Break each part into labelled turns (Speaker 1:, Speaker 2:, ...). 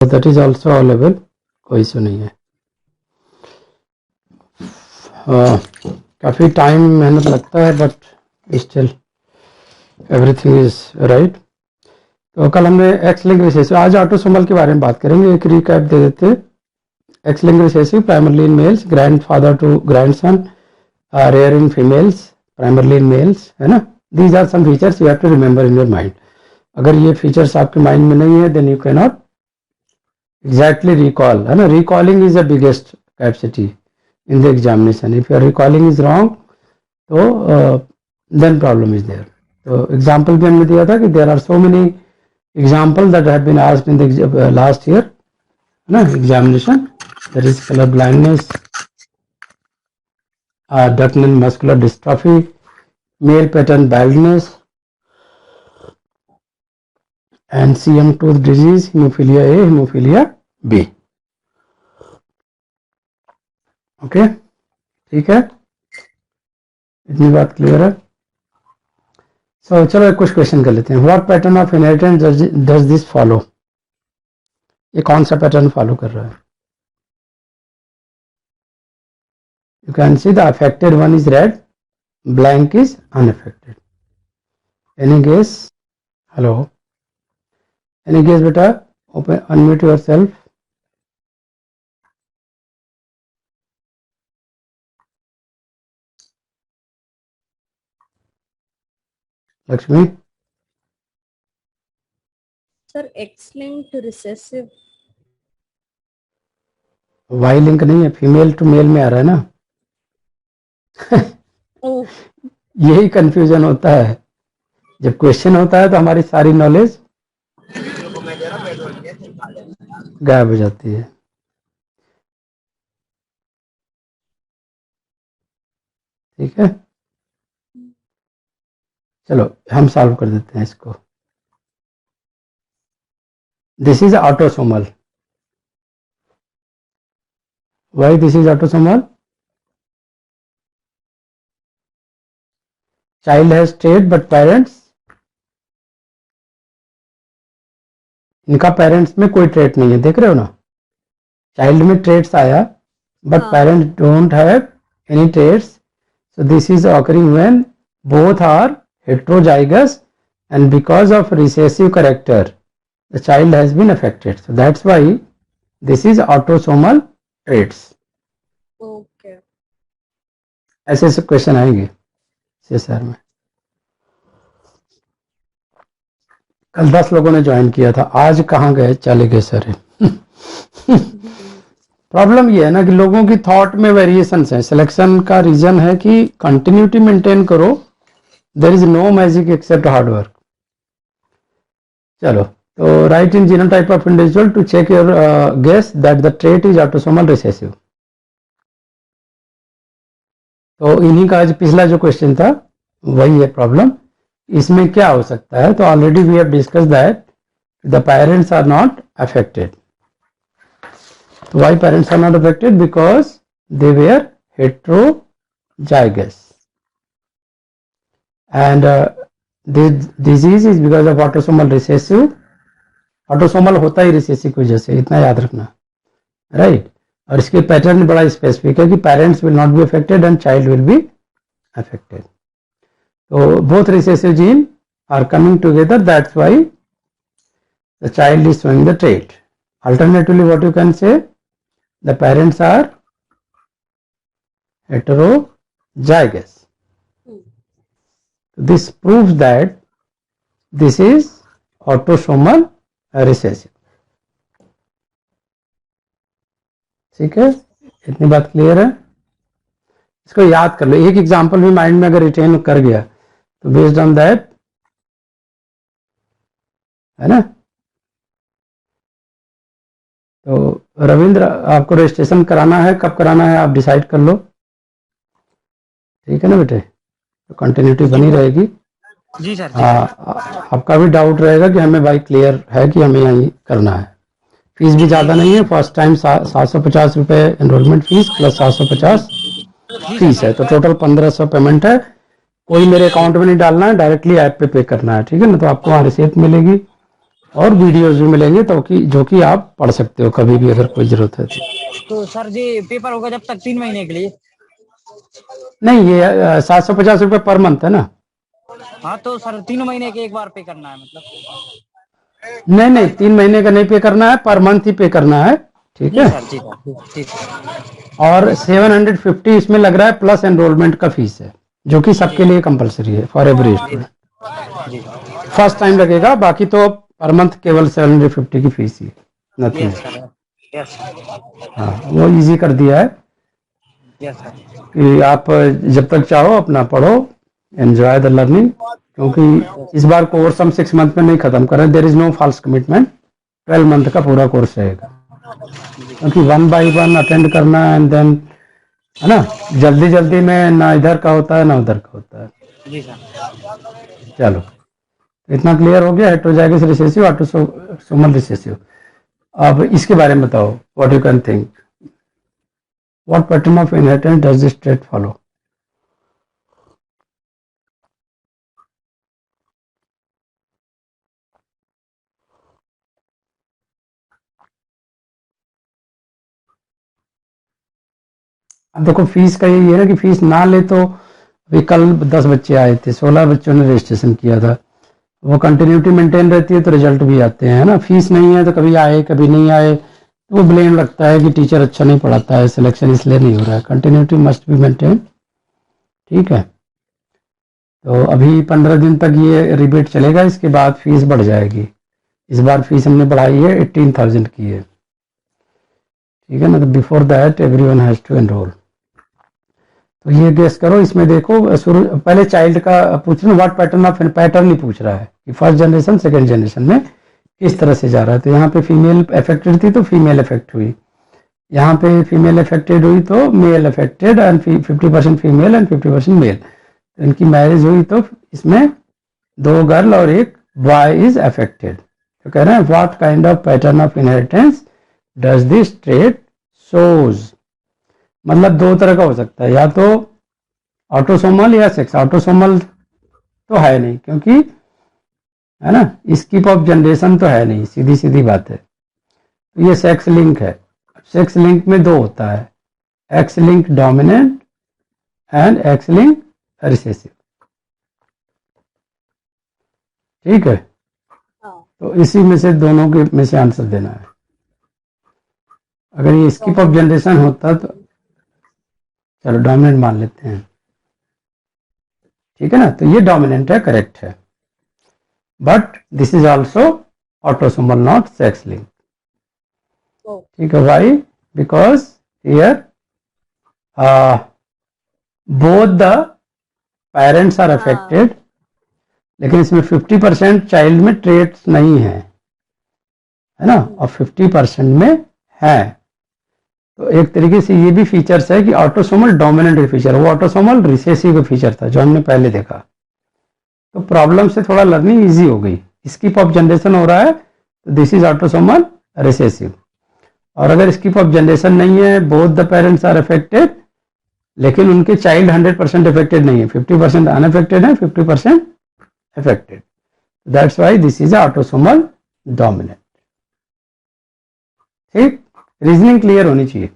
Speaker 1: That is also available, कोई issue नहीं है। काफ़ी टाइम मेहनत लगता है but still everything is right. तो कल हमने एक्स लिंक रिसेसिव, आज ऑटोसोमल के बारे में बात करेंगे। एक रिकैप दे देते हैं। X link recessive primarily in males, grandfather to grandson, rare in females, primarily in males, है ना। These are some features you have to remember in your mind. अगर ये फीचर्स आपके माइंड में नहीं है then you can not exactly recall, है ना। Recalling is the biggest capacity in the examination. If your recalling is wrong, so then problem is there. So example भी हमने दिया था कि there are so many examples that have been asked in the last year, ना examination. There is color blindness, duchenne muscular dystrophy, male pattern baldness, and CM tooth disease, hemophilia A, hemophilia B. Okay ठीक है, इतनी बात clear है। सो चलो कुछ question कर लेते हैं। What pattern of inheritance does this follow? ये कौन सा पैटर्न फॉलो कर रहा है? You can see the affected one is red, blank is unaffected. Any guess? Hello, any guess बेटा? Open, unmute yourself. Lakshmi?
Speaker 2: Sir X linked recessive.
Speaker 1: Y link नहीं है, female to mail में आ रहा है ना। यही कंफ्यूजन होता है। जब क्वेश्चन होता है तो हमारी सारी नॉलेज गायब हो जाती है। ठीक है, चलो हम सॉल्व कर देते हैं इसको। This is autosomal. Why this is autosomal? Child has trait but parents, इनका पेरेंट्स में कोई ट्रेट नहीं है, देख रहे हो ना। चाइल्ड में ट्रेट्स आया but parents don't have any traits. So this is occurring when both are heterozygous and because of recessive character the child has been affected. So that's why this is autosomal traits.
Speaker 2: Okay,
Speaker 1: ऐसे ऐसे question आएंगे CSR में। कल 10 लोगों ने join किया था, आज कहाँ गए? चले गए सर। प्रॉब्लम ये है ना कि लोगों की थॉट में वेरिएशंस हैं। सिलेक्शन का रीजन है कि कंटिन्यूटी मेंटेन करो। There is no magic except hard work. चलो, तो write in genotype of individual to check your guess that the trait is autosomal recessive. तो इन्हीं का आज पिछला जो क्वेश्चन था वही है प्रॉब्लम। इसमें क्या हो सकता है? तो already we have discuss that the parents are not affected. Why parents are not affected? Because they were heterozygous, and this disease is because of autosomal recessive. Autosomal होता ही recessive की वजह से, इतना याद रखना, right? और इसके पैटर्न बड़ा स्पेसिफिक है कि parents will not be affected and child will be affected. So both recessive genes are coming together. That's why the child is showing the trait. Alternatively, what you can say? The parents are heterozygous. This proves that this is autosomal recessive. ठीक है, इतनी बात clear है। इसको याद कर लो। एक example भी माइंड में अगर रिटेन कर गया तो बेस्ड ऑन दैट, है ना। तो रविंद्र, आपको रजिस्ट्रेशन कराना है, कब कराना है आप डिसाइड कर लो। ठीक है ना बेटे, तो कंटिन्यूटी बनी रहेगी।
Speaker 3: जी सर।
Speaker 1: हाँ, आपका भी डाउट रहेगा कि हमें भाई क्लियर है कि हमें यही करना है। फीस भी ज़्यादा नहीं है। फर्स्ट टाइम 750 रुपये एनरोलमेंट फीस प्लस 750 फीस है, तो टोटल 1500 पेमेंट है। कोई मेरे अकाउंट में नहीं डालना है, डायरेक्टली ऐप पे करना है। ठीक है ना, तो आपको वहाँ रिसिप्ट मिलेगी, और वीडियोस भी मिलेंगे तो कि जो कि आप पढ़ सकते हो कभी भी अगर कोई जरूरत है
Speaker 3: तो सर जी पेपर होगा जब तक 3 महीने के लिए?
Speaker 1: नहीं, ये 750 रुपये पर मंथ है ना।
Speaker 3: हाँ तो सर 3 महीने के एक बार पे करना है मतलब?
Speaker 1: नहीं नहीं, 3 महीने का नहीं पे करना है, पर मंथ ही पे करना है। ठीक
Speaker 3: जी
Speaker 1: है।
Speaker 3: सर, ठीक है, ठीक है।
Speaker 1: और 750 इसमें लग रहा है प्लस एनरोलमेंट का फीस है, जो कि सबके लिए कंपलसरी है फॉर एवरी स्टूडेंट।
Speaker 3: जी
Speaker 1: फर्स्ट टाइम लगेगा, बाकी तो पर मंथ केवल 750 की फीस ही, नथिंग।
Speaker 3: यस सर, यस
Speaker 1: हाँ, वो इजी कर दिया है
Speaker 3: यस सर।
Speaker 1: कि आप जब तक चाहो अपना पढ़ो, एंजॉय द लर्निंग। क्योंकि इस बार कोर्स हम 6 मंथ में नहीं खत्म कर रहे, there is no false commitment, 12 month का पूरा कोर्स रहेगा। क्योंकि 1 बाय 1 अटेंड करना एंड देन, है ना, जल्दी जल्दी में ना इधर का होता है ना उधर का होता है।
Speaker 3: जी सर।
Speaker 1: चलो, इतना क्लियर हो गया। Heterozygous recessive, autosomal recessive. अब इसके बारे में बताओ, what you can think, what pattern of inheritance does this trait follow? अब देखो, फीस का यही है ना कि फीस ना ले तो, अभी कल 10 बच्चे आए थे, 16 बच्चों ने रजिस्ट्रेशन किया था। वो कंटिन्यूटी मेंटेन रहती है तो रिजल्ट भी आते हैं, है ना। फीस नहीं है तो कभी आए कभी नहीं आए, तो वो ब्लेम लगता है कि टीचर अच्छा नहीं पढ़ाता है, सिलेक्शन इसलिए नहीं हो रहा है। Continuity must be maintain. ठीक है। तो अभी 15 दिन तक ये रिबेट चलेगा, इसके बाद फीस बढ़ जाएगी। इस बार फीस हमने बढ़ाई है, 18,000 की है। ठीक है ना। तो before that everyone has to enrol. तो ये गेस करो, इसमें देखो, शुरू पहले चाइल्ड का पूछ रहा हूँ, व्हाट पैटर्न ऑफ, पैटर्न नहीं पूछ रहा है कि फर्स्ट जनरेशन सेकंड जनरेशन में किस तरह से जा रहा है। तो यहाँ पे फीमेल अफेक्टेड थी तो फीमेल अफेक्ट हुई, यहाँ पे फीमेल अफेक्टेड हुई तो male affected, and 50% female and 50% male. तो इनकी मैरिज हुई तो इसमें 2 गर्ल और 1 बॉय इज अफेक्टेड। तो कह रहे हैं what kind of pattern of inheritance does this trait shows. मतलब 2 तरह का हो सकता है, या तो ऑटोसोमल या सेक्स। ऑटोसोमल तो है नहीं, क्योंकि, है ना, स्किप ऑफ जनरेशन तो है नहीं, सीधी सीधी बात है। तो ये सेक्स लिंक है। सेक्स लिंक में 2 होता है, x link dominant and x link recessive. ठीक है।
Speaker 2: हाँ,
Speaker 1: तो इसी में से दोनों के में से आंसर देना है। अगर ये स्किप ऑफ जनरेशन होता तो, चलो डोमिनेंट मान लेते हैं। ठीक है ना। तो ये डोमिनेंट है, करेक्ट है, but this is also autosomal not sex link.
Speaker 2: Oh,
Speaker 1: ठीक है। Why? Because here both the parents are
Speaker 2: हाँ,
Speaker 1: अफेक्टेड, लेकिन इसमें 50% चाइल्ड में ट्रेट्स नहीं है ना, और 50% में है। तो एक तरीके से ये भी फीचर्स है कि ऑटोसोमल डोमिनेंट फीचर, वो ऑटोसोमल रिसेसिव का फीचर था जो हमने पहले देखा। तो प्रॉब्लम से थोड़ा लर्निंग इजी हो गई। स्किप ऑफ जनरेशन हो रहा है तो दिस इज ऑटोसोमल रिसेसिव। और अगर स्किप ऑफ जनरेशन नहीं है, both the parents are affected, लेकिन उनके चाइल्ड 100% अफेक्टेड नहीं है, 50% अनअफेक्टेड है, 50% affected, that's why this is autosomal dominant. ठीक। रीजनिंग क्लियर होनी चाहिए।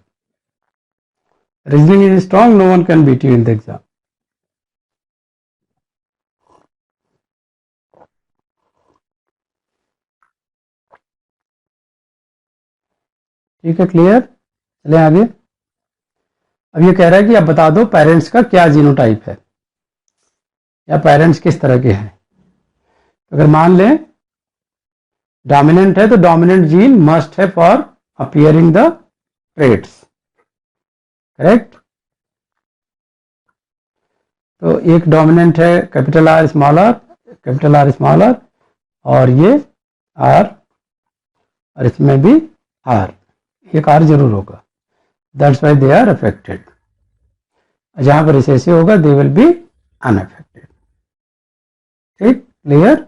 Speaker 1: Reasoning is strong, no one can beat you in the exam. ठीक है, क्लियर। चले आगे। अब ये कह रहा है कि आप बता दो पेरेंट्स का क्या जीनोटाइप है, या पेरेंट्स किस तरह के हैं। अगर मान लें डोमिनेंट है तो डोमिनेंट जीन मस्ट है for appearing the traits, correct. तो एक डोमिनेंट है capital R small R, capital R small R, और ये आर, और इसमें भी आर, एक आर जरूर होगा, that's why they are affected. जहां पर रिसेसिव होगा दे विल बी अनअफेक्टेड। ठीक, क्लियर।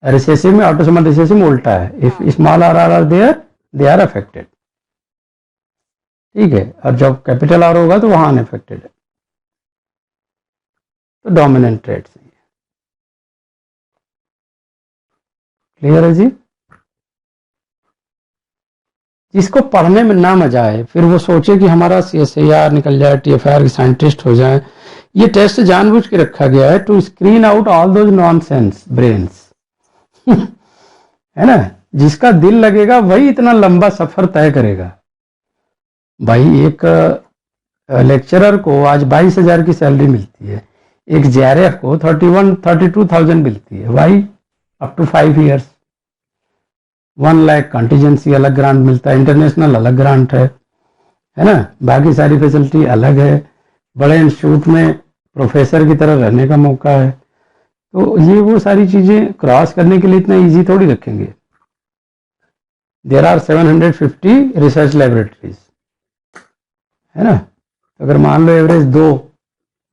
Speaker 1: रिसेसिव में, ऑटोसोमल रिसेसिव में उल्टा है, if small R R R there they are affected. ठीक है। और जब कैपिटल आर होगा तो वहां अनअफेक्टेड है। तो डोमिनेंट ट्रेट्स हैं। क्लियर है जी? जिसको पढ़ने में ना मजा आए, फिर वो सोचे कि हमारा CSIR निकल जाए, TFR के साइंटिस्ट हो जाए, ये टेस्ट जानबूझ के रखा गया है to screen out all those nonsense brains. है ना? जिसका दिल लगेगा वही इतना लंबा सफर तय करेगा। भाई एक लेक्चरर को आज 22,000 की सैलरी मिलती है, एक JRF को 31-32,000 मिलती है। भाई up to 5 years 1 lakh contingency अलग ग्रांट मिलता है, इंटरनेशनल अलग ग्रांट है ना? बाकी सारी फैसिलिटी अलग है। बड़े इंस्टीट्यूट में प्रोफेसर की तरह रहने का मौका है। तो ये वो सारी चीज़ें क्रॉस करने के लिए इतना इजी थोड़ी रखेंगे। देयर आर 750 रिसर्च लेबोरेटरीज, है ना? तो अगर मान लो एवरेज 2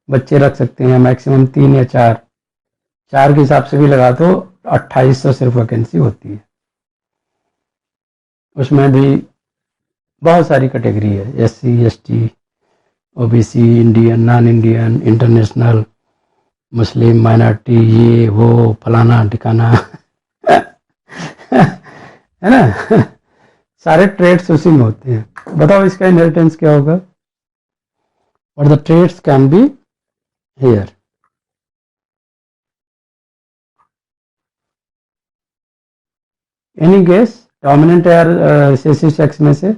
Speaker 1: बच्चे रख सकते हैं, मैक्सिमम 3 या 4 के हिसाब से भी लगा तो 2800 सिर्फ वैकेंसी होती है। उसमें भी बहुत सारी कैटेगरी है, SC ST OBC, Indian, non Indian, international, Muslim, minority, ये वो फलाना ठिकाना। है ना? सारे ट्रेड्स उसी में होते हैं। बताओ इसका इनहेरिटेंस क्या होगा? और the traits can be here. Any guess? Dominant या रिसेसिव सेक्स में से?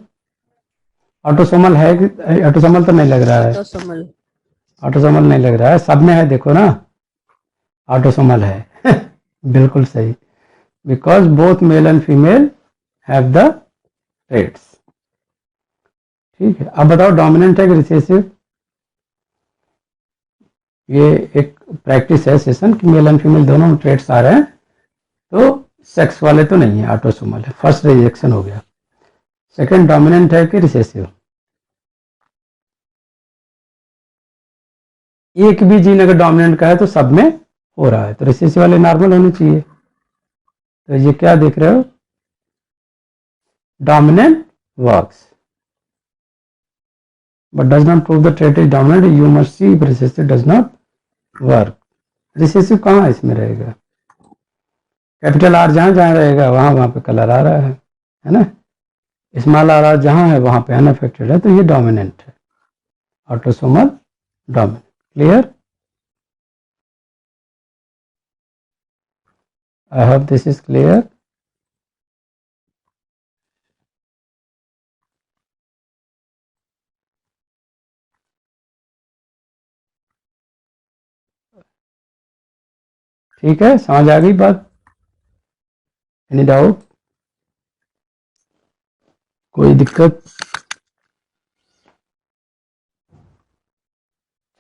Speaker 1: ऑटोसोमल है कि? ऑटोसोमल तो नहीं लग रहा है।
Speaker 2: ऑटोसोमल
Speaker 1: ऑटोसोमल नहीं लग रहा है, सब में है, देखो ना, ऑटोसोमल है। बिल्कुल सही, because both male and female have the traits. ठीक है, अब बताओ डोमिनेंट है कि रिसेसिव? ये एक प्रैक्टिस है सेशन कि मेल एंड फीमेल दोनों में ट्रेड्स आ रहे हैं, तो सेक्स वाले तो नहीं है, ऑटोसोमल है। फर्स्ट रिजेक्शन हो गया। सेकंड, डोमिनेंट है कि रिसेसिव? एक भी जीन अगर डोमिनेंट का है तो सब में हो रहा है, तो रिसेसिव वाले नॉर्मल होने चाहिए। तो ये क्या देख रहे हो? Dominant works but does not prove the trait is dominant, you must see if recessive does not work. Recessive कहाँ इसमें रहेगा? कैपिटल R जहाँ जहाँ रहेगा वहाँ वहाँ पे कलर आ रहा है ना? स्मॉल r जहाँ है वहाँ पे अनअफेक्टेड है, तो ये डोमिनेंट है, autosomal dominant. Clear? I hope this is clear. ठीक है, समझ आ गई बात? Any doubt? कोई दिक्कत?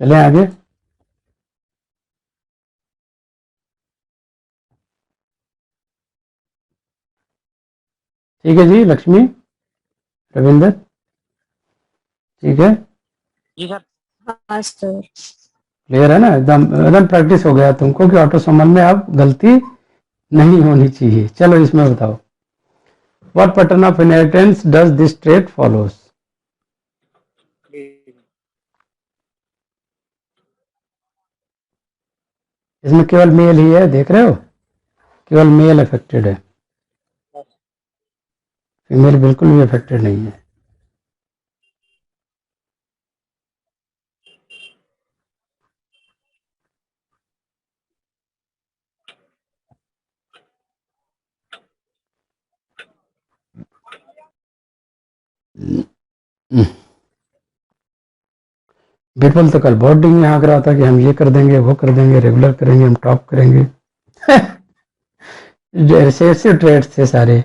Speaker 1: चलें आगे। ठीक है जी, लक्ष्मी, रविंदर, ठीक है?
Speaker 3: जी सर।
Speaker 2: हाँ सर।
Speaker 1: क्लियर है ना? एकदम एकदम प्रैक्टिस हो गया तुमको कि ऑटोसोमल में अब गलती नहीं होनी चाहिए। चलो इसमें बताओ, what pattern of inheritance does this trait follows? इसमें केवल मेल ही है, देख रहे हो? केवल मेल अफेक्टेड है, फीमेल बिल्कुल भी अफेक्टेड नहीं है। बिल्कुल, तो कल बहुत डिंग यहाँ कर रहा था कि हम ये कर देंगे, वो कर देंगे, रेगुलर करेंगे, हम टॉप करेंगे। रिसेसिव ट्रेड्स थे सारे,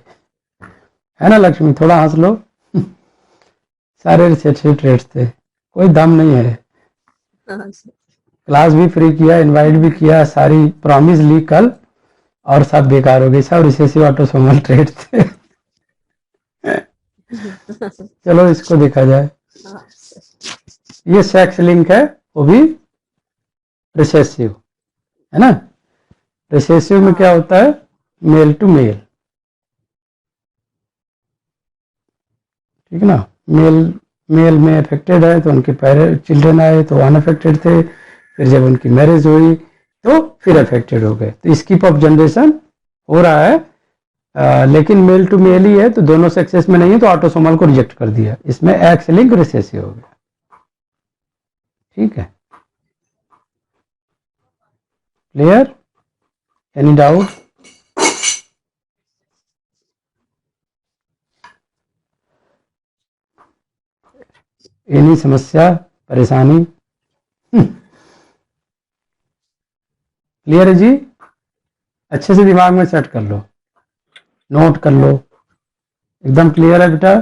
Speaker 1: है ना लक्ष्मी? थोड़ा हंस लो। सारे रिसेसिव ट्रेड्स थे, कोई दम नहीं है।
Speaker 2: हाँ सर।
Speaker 1: क्लास भी फ्री किया, इनवाइट भी किया, सारी प्रॉमिस ली कल, और सब बेकार हो गई। सब रिसेसिव ऑटोसोमल ट्रेड्स थे। चलो इसको देखा जाए।
Speaker 2: हाँ सर।
Speaker 1: ये सेक्स लिंक है, वो भी रिसेसिव, है ना? रिसेसिव में क्या होता है? मेल टू मेल, ठीक है ना? मेल में अफेक्टेड है तो उनके चिल्ड्रन आए तो अनअफेक्टेड थे, फिर जब उनकी मैरिज हुई तो फिर अफेक्टेड हो गए। तो स्किप ऑफ जनरेशन हो रहा है, लेकिन मेल टू मेल ही है तो दोनों सेक्सेस में नहीं है तो ऑटोसोमल को रिजेक्ट कर दिया, इसमें एक्स लिंक रिसेसिव हो गया। ठीक है, क्लियर? Any doubt? एनी समस्या, परेशानी? क्लियर है जी? अच्छे से दिमाग में सेट कर लो, नोट कर लो, एकदम क्लियर है बेटा?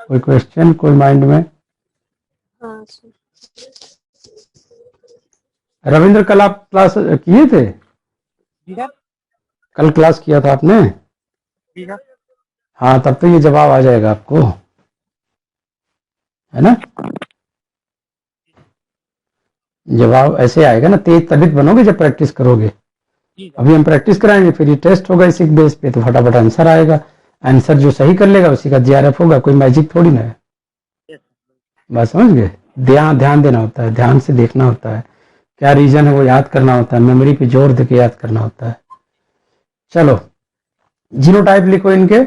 Speaker 1: कोई क्वेश्चन, कोई माइंड में?
Speaker 2: हाँ सर।
Speaker 1: रविंद्र, कल आप क्लास किए थे?
Speaker 3: जी सर।
Speaker 1: कल क्लास किया था आपने?
Speaker 3: जी सर।
Speaker 1: हाँ, तब तो ये जवाब आ जाएगा आपको, है ना? जवाब ऐसे आएगा ना, तेज तबियत बनोगे जब प्रैक्टिस करोगे।
Speaker 3: जी सर।
Speaker 1: अभी हम प्रैक्टिस कराएंगे, फिर ये टेस्ट होगा इसी बेस पे, तो फटाफट आंसर आएगा। आंसर जो सही कर लेगा उसी का जीआरएफ होगा, कोई मैजिक थोड़ी ना है।
Speaker 3: यस
Speaker 1: बात समझ गए? ध्यान देना होता है, ध्यान से देखना होता है, क्या रीजन है वो याद करना होता है, मेमोरी पे जोर देके याद करना होता है। चलो, जीनोटाइप लिखो इनके,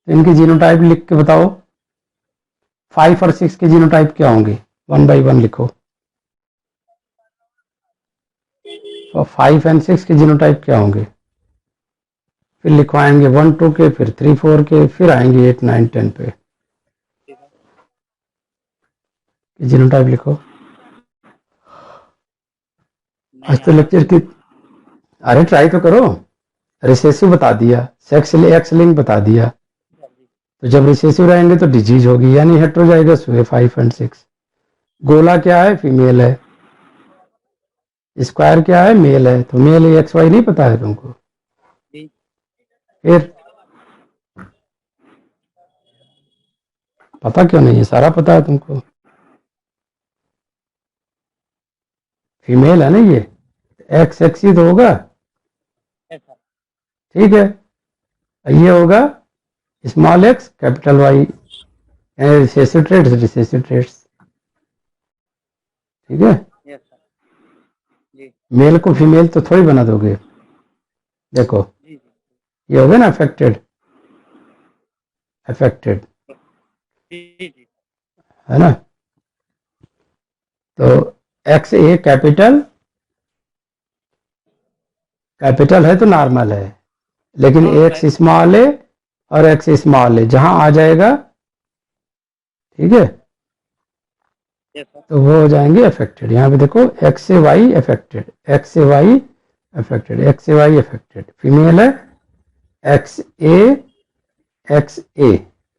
Speaker 1: इनके जीनोटाइप लिख के बताओ। 5 और 6 के जीनोटाइप क्या होंगे? 1 बाई 1 लिखो। 5 एंड 6 के जीनोटाइप क्या होंगे? फिर लिखवाएंगे 1 2 के, फिर 3 4 के, फिर आएंगे 8 9 10 पे। जीनोटाइप लिखो। आज तो लेक्चर की, अरे ट्राई तो करो। रिसेसिव बता दिया, सेक्स एक्स लिंक बता दिया, तो जब रिसेसिव रहेंगे तो डिजीज होगी, यानी हेटेरोजाइगस हुए 5 एंड 6। गोला क्या है? फीमेल है। स्क्वायर क्या है? मेल है। तो मेल एक्स वाई नहीं पता है तुमको? फिर पता क्यों नहीं है? सारा पता है तुमको। फीमेल है ना ये, एक्स एक्स ही तो होगा। ठीक है, ये होगा small X capital Y, recessive traits recessive traits. ठीक है,
Speaker 3: यस सर। जी
Speaker 1: मेल को फीमेल तो थोड़ी बना दोगे। देखो,
Speaker 3: जी जी
Speaker 1: ये हो गया ना अफेक्टेड, अफेक्टेड,
Speaker 3: जी जी।
Speaker 1: है ना? तो एक्स ए कैपिटल, कैपिटल है तो नॉर्मल है, लेकिन एक्स स्मॉल है और एक्स स्मॉल है, जहां आ जाएगा, ठीक है,
Speaker 3: यस सर।
Speaker 1: तो वो हो जाएंगे अफेक्टेड। यहाँ पे देखो, एक्स से वाई अफेक्टेड, एक्स से वाई अफेक्टेड, एक्स से वाई अफेक्टेड। फीमेल है x A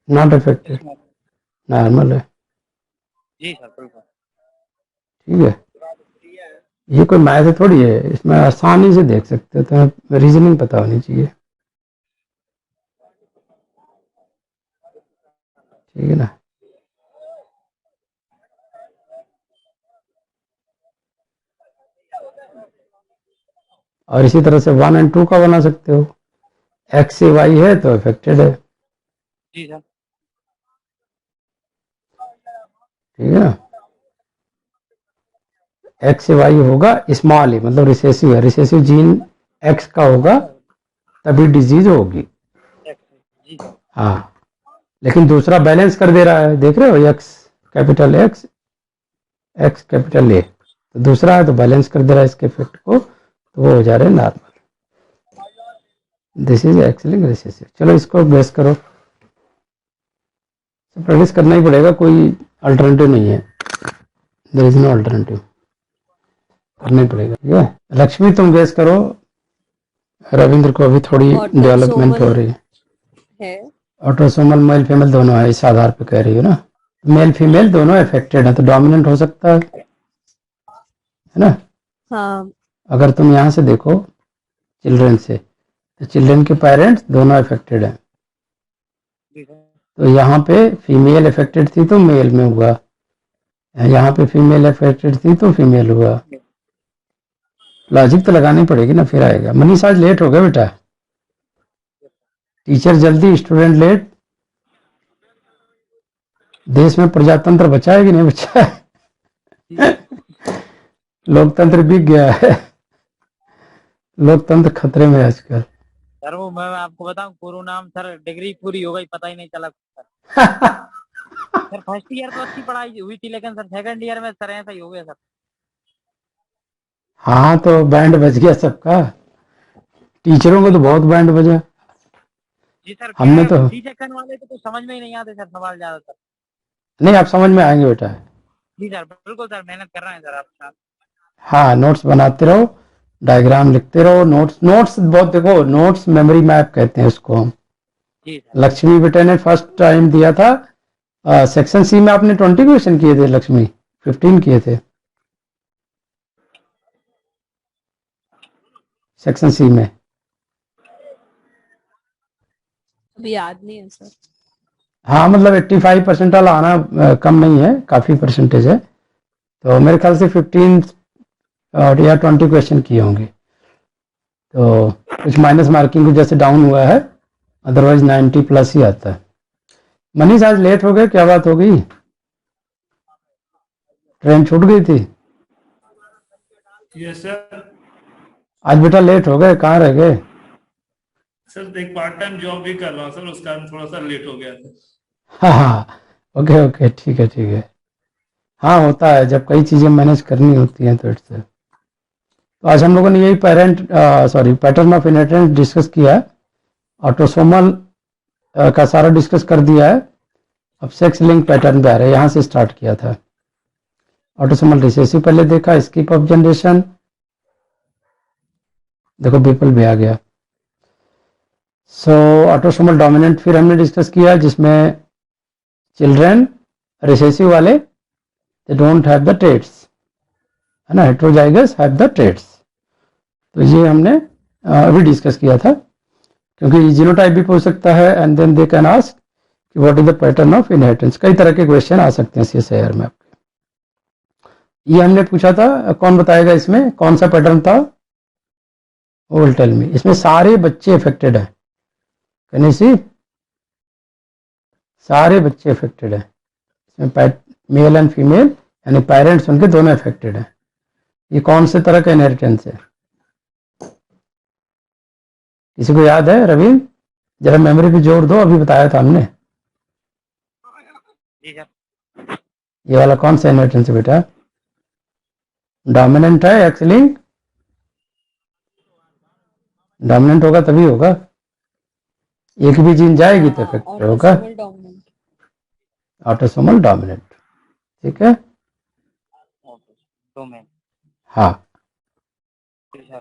Speaker 1: not affected, normal है।
Speaker 3: जी सर बिल्कुल।
Speaker 1: ठीक है, ये कोई मैथ थोड़ी है, इसमें आसानी से देख सकते हो, तो रीजनिंग पता होनी चाहिए। ठीक है ना? और इसी तरह से 1 एंड 2 का बना सकते हो। एक्स से वाई है तो अफेक्टेड है।
Speaker 3: जी सर।
Speaker 1: ठीक है ना? एक्स से वाई होगा स्मॉल ही, मतलब रिसेसिव है, रिसेसिव जीन एक्स का होगा तभी डिजीज होगी।
Speaker 3: जी सर।
Speaker 1: हाँ, लेकिन दूसरा बैलेंस कर दे रहा है, देख रहे हो, x capital x, x capital ए, तो दूसरा है तो बैलेंस कर दे रहा है इसके इफेक्ट को, तो वो हो जा रहे हैं normal. This is X-linked recessive. चलो इसको बेस करो, प्रैक्टिस करना ही पड़ेगा, कोई अल्टरनेटिव नहीं है, देयर इज नो अल्टरनेटिव, करना ही पड़ेगा। ठीक है, लक्ष्मी तुम गेस करो, रविंद्र को अभी थोड़ी डेवलपमेंट हो रही
Speaker 2: है।
Speaker 1: ऑटोसोमल मेल फीमेल दोनों है, इस आधार पे कह रही हो ना? मेल फीमेल दोनों अफेक्टेड है तो डोमिनेंट हो सकता है ना?
Speaker 2: हाँ।
Speaker 1: अगर तुम यहाँ से देखो चिल्ड्रन से, तो चिल्ड्रन के पेरेंट्स दोनों अफेक्टेड हैं,
Speaker 3: जी सर।
Speaker 1: तो यहाँ पे फीमेल अफेक्टेड थी तो मेल में हुआ, यहाँ पे फीमेल अफेक्टेड थी तो फीमेल हुआ। लॉजिक तो लगानी पड़ेगी ना, फिर आएगा। मनीष आज लेट हो गया बेटा, टीचर जल्दी स्टूडेंट लेट। देश में प्रजातंत्र बचा है कि नहीं बचा है? लोकतंत्र बिक गया है। लोकतंत्र खतरे में है आजकल।
Speaker 3: सर वो मैं आपको बताऊं, कोरोना में सर डिग्री पूरी हो गई, पता ही नहीं चला सर। सर फर्स्ट ईयर तो अच्छी पढ़ाई हुई थी, लेकिन सर सेकंड ईयर में सर ऐसा ही हो गया सर।
Speaker 1: हाँ तो बैंड बज गया सबका, टीचरों को तो बहुत बैंड बजा।
Speaker 3: जी सर, क्या
Speaker 1: हमने
Speaker 3: है
Speaker 1: तो
Speaker 3: सी सेक्शन वाले को तो समझ में ही नहीं आते सर सवाल ज्यादातर।
Speaker 1: नहीं, आप समझ में आएंगे बेटा।
Speaker 3: जी सर बिल्कुल सर, मेहनत कर रहे हैं सर आप साथ।
Speaker 1: हाँ, नोट्स बनाते रहो, डायग्राम लिखते रहो। नोट्स नोट्स बहुत देखो, नोट्स मेमोरी मैप कहते हैं उसको हम।
Speaker 3: जी सर।
Speaker 1: लक्ष्मी बेटे ने फर्स्ट टाइम दिया था सेक्शन सी में, आपने 20 क्वेश्चन किए थे, लक्ष्मी 15 किए थे सेक्शन सी में।
Speaker 2: अभी याद नहीं है सर।
Speaker 1: हाँ मतलब 85 परसेंटाइल आना कम नहीं है, काफ़ी परसेंटेज है। तो मेरे ख्याल से 15 या 20 क्वेश्चन किए होंगे। तो कुछ माइनस मार्किंग की वजह से डाउन हुआ है, अदरवाइज 90 प्लस ही आता है। मनीष आज लेट हो गए, क्या बात हो गई? ट्रेन छूट गई थी?
Speaker 4: Yes sir.
Speaker 1: आज बेटा लेट हो गए, कहाँ रह गए?
Speaker 4: सर एक पार्ट टाइम जॉब भी कर रहा हूँ सर, उस कारण थोड़ा सा लेट हो गया था।
Speaker 1: हाँ हाँ, ओके ओके, ठीक है ठीक है। हाँ होता है, जब कई चीज़ें मैनेज करनी होती हैं तो इट्स। तो आज हम लोगों ने यही पैटर्न ऑफ इनहेरिटेंस डिस्कस किया है। ऑटोसोमल का सारा डिस्कस कर दिया है। अब सेक्स लिंक पैटर्न पे आ रहा है, यहाँ से स्टार्ट किया था। ऑटोसोमल रिसेसिव पहले देखा, स्किप ऑफ जनरेशन, देखो पीपल भी आ गया। सो ऑटोसोमल डोमिनेंट फिर हमने डिस्कस किया, जिसमें चिल्ड्रन रिसेसिव वाले they don't have the traits, है ना, हेट्रोजाइगस हैव द ट्रेट्स। तो ये हमने अभी डिस्कस किया था, क्योंकि जीनोटाइप भी पूछ सकता है and then they can ask कि what is the pattern of inheritance. कई तरह के क्वेश्चन आ सकते हैं सीएसआईआर में आपके। ये हमने पूछा था, कौन बताएगा इसमें कौन सा पैटर्न था? वो विल टेल मी। इसमें सारे बच्चे अफेक्टेड हैं, कैन यू सी? सारे बच्चे अफेक्टेड हैं इसमें, मेल एंड फीमेल, यानी पेरेंट्स उनके दोनों अफेक्टेड हैं। ये कौन से तरह का इनहेरिटेंस है? किसी को याद है? रवीन जरा मेमोरी पे जोर दो, अभी बताया था हमने।
Speaker 3: जी सर।
Speaker 1: ये वाला कौन सा इनहेरिटेंस है बेटा? डोमिनेंट है, एक्स लिंक? डोमिनेंट होगा तभी होगा, एक भी जीन जाएगी तो इफेक्ट होगा।
Speaker 2: Autosomal dominant.
Speaker 1: ऑटोसोमल डोमिनेंट, ठीक है।
Speaker 3: डोमेन।
Speaker 1: हाँ,
Speaker 3: जी सर।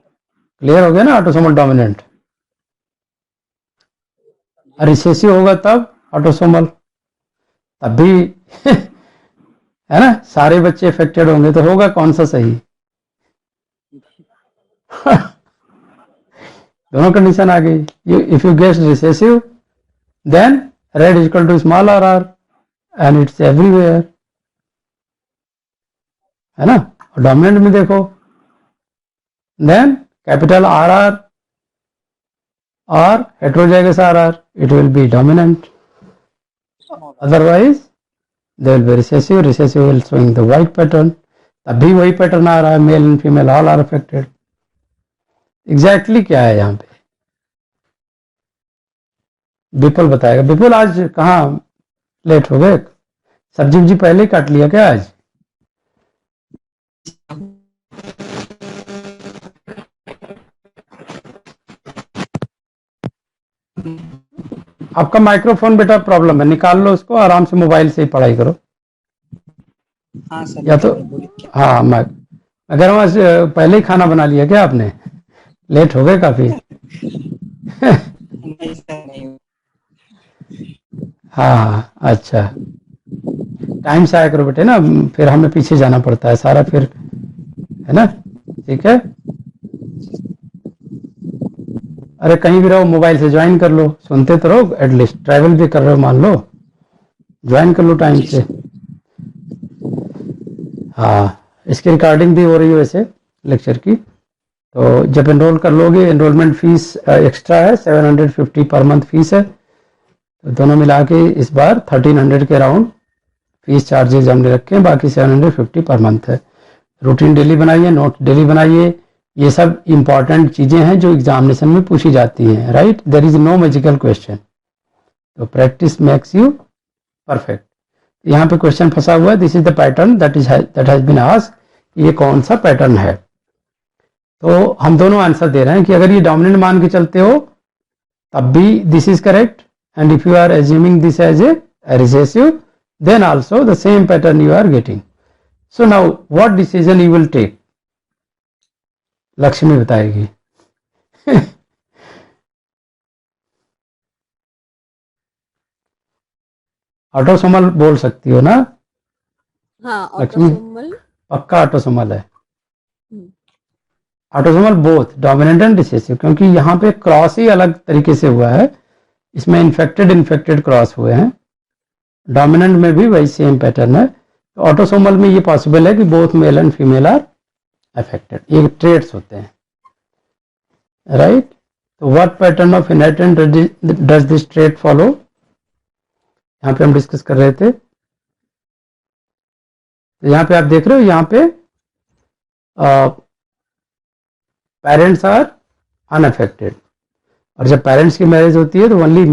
Speaker 1: क्लियर हो गया ना? Autosomal dominant. रिसेसिव होगा तब ऑटोसोमल, तब भी है ना, सारे बच्चे अफेक्टेड होंगे, तो होगा कौन सा सही? दोनों कंडीशन आ गई। If you guess recessive then red is equal to small R R and it's everywhere, है ना। और डोमिनेंट में देखो, देन कैपिटल आर आर और heterozygous R R, it will be dominant, otherwise they will be recessive. Recessive will showing the white pattern, तब भी वही pattern आ रहा है, male and female all are affected. Exactly क्या है यहाँ पे? विपुल बताएगा। विपुल आज कहाँ लेट हो गए? सब्जी उब्जी पहले ही काट लिया क्या आज? आपका माइक्रोफोन बेटा प्रॉब्लम है, निकाल लो उसको, आराम से मोबाइल से ही पढ़ाई करो।
Speaker 3: हाँ सर।
Speaker 1: या तो हाँ, मैं अगर वहां से पहले ही खाना बना लिया क्या आपने? लेट हो गए काफी।
Speaker 3: नहीं सर, नहीं।
Speaker 1: हाँ अच्छा, टाइम से आया करो बेटे ना, फिर हमें पीछे जाना पड़ता है सारा, फिर है ना, ठीक है। अरे कहीं भी रहो मोबाइल से ज्वाइन कर लो, सुनते तो रहो, एटलीस्ट ट्रैवल भी कर रहे हो मान लो, ज्वाइन कर लो टाइम से। हाँ, इसकी रिकॉर्डिंग भी हो रही है वैसे लेक्चर की। तो जब एनरोल कर लोगे, एनरोलमेंट फीस एक्स्ट्रा है, 750 पर मंथ फीस है। तो दोनों मिला के इस बार 1300 के अराउंड फीस चार्जेज हमने रखे हैं, बाकी 750 पर मंथ है। रूटीन डेली बनाइए, नोट डेली बनाइए, ये सब इंपॉर्टेंट चीजें हैं जो एग्जामिनेशन में पूछी जाती हैं, right. There is no magical question, तो प्रैक्टिस मेक्स यू परफेक्ट। यहाँ पे क्वेश्चन फंसा हुआ है, this is the pattern that has been asked, ये कौन सा पैटर्न है। तो हम दोनों आंसर दे रहे हैं कि अगर ये डोमिनेंट मान के चलते हो तब भी this is correct, and if you are assuming this as a recessive then also the same pattern you are getting. So now what decision you will take? Lakshmi बताएगी। ऑटोसोमल बोल सकती हो ना
Speaker 2: हाँ
Speaker 1: लक्ष्मी?
Speaker 2: ऑटोसोमल।
Speaker 1: पक्का ऑटोसोमल है।
Speaker 2: Hmm,
Speaker 1: autosomal both dominant and recessive, क्योंकि यहाँ पे क्रॉस ही अलग तरीके से हुआ है, इसमें इन्फेक्टेड क्रॉस हुए हैं। डोमिनेंट में भी वही सेम पैटर्न है। तो ऑटोसोमल में ये पॉसिबल है कि both male and female are affected, ये ट्रेड्स होते हैं, राइट। तो what pattern of inheritance does this trait follow, यहाँ पे हम डिस्कस कर रहे थे। तो यहाँ पे आप देख रहे हो, यहाँ पे पेरेंट्स आर अनअफेक्टेड, और जब पेरेंट्स की मैरिज होती है तो ओनली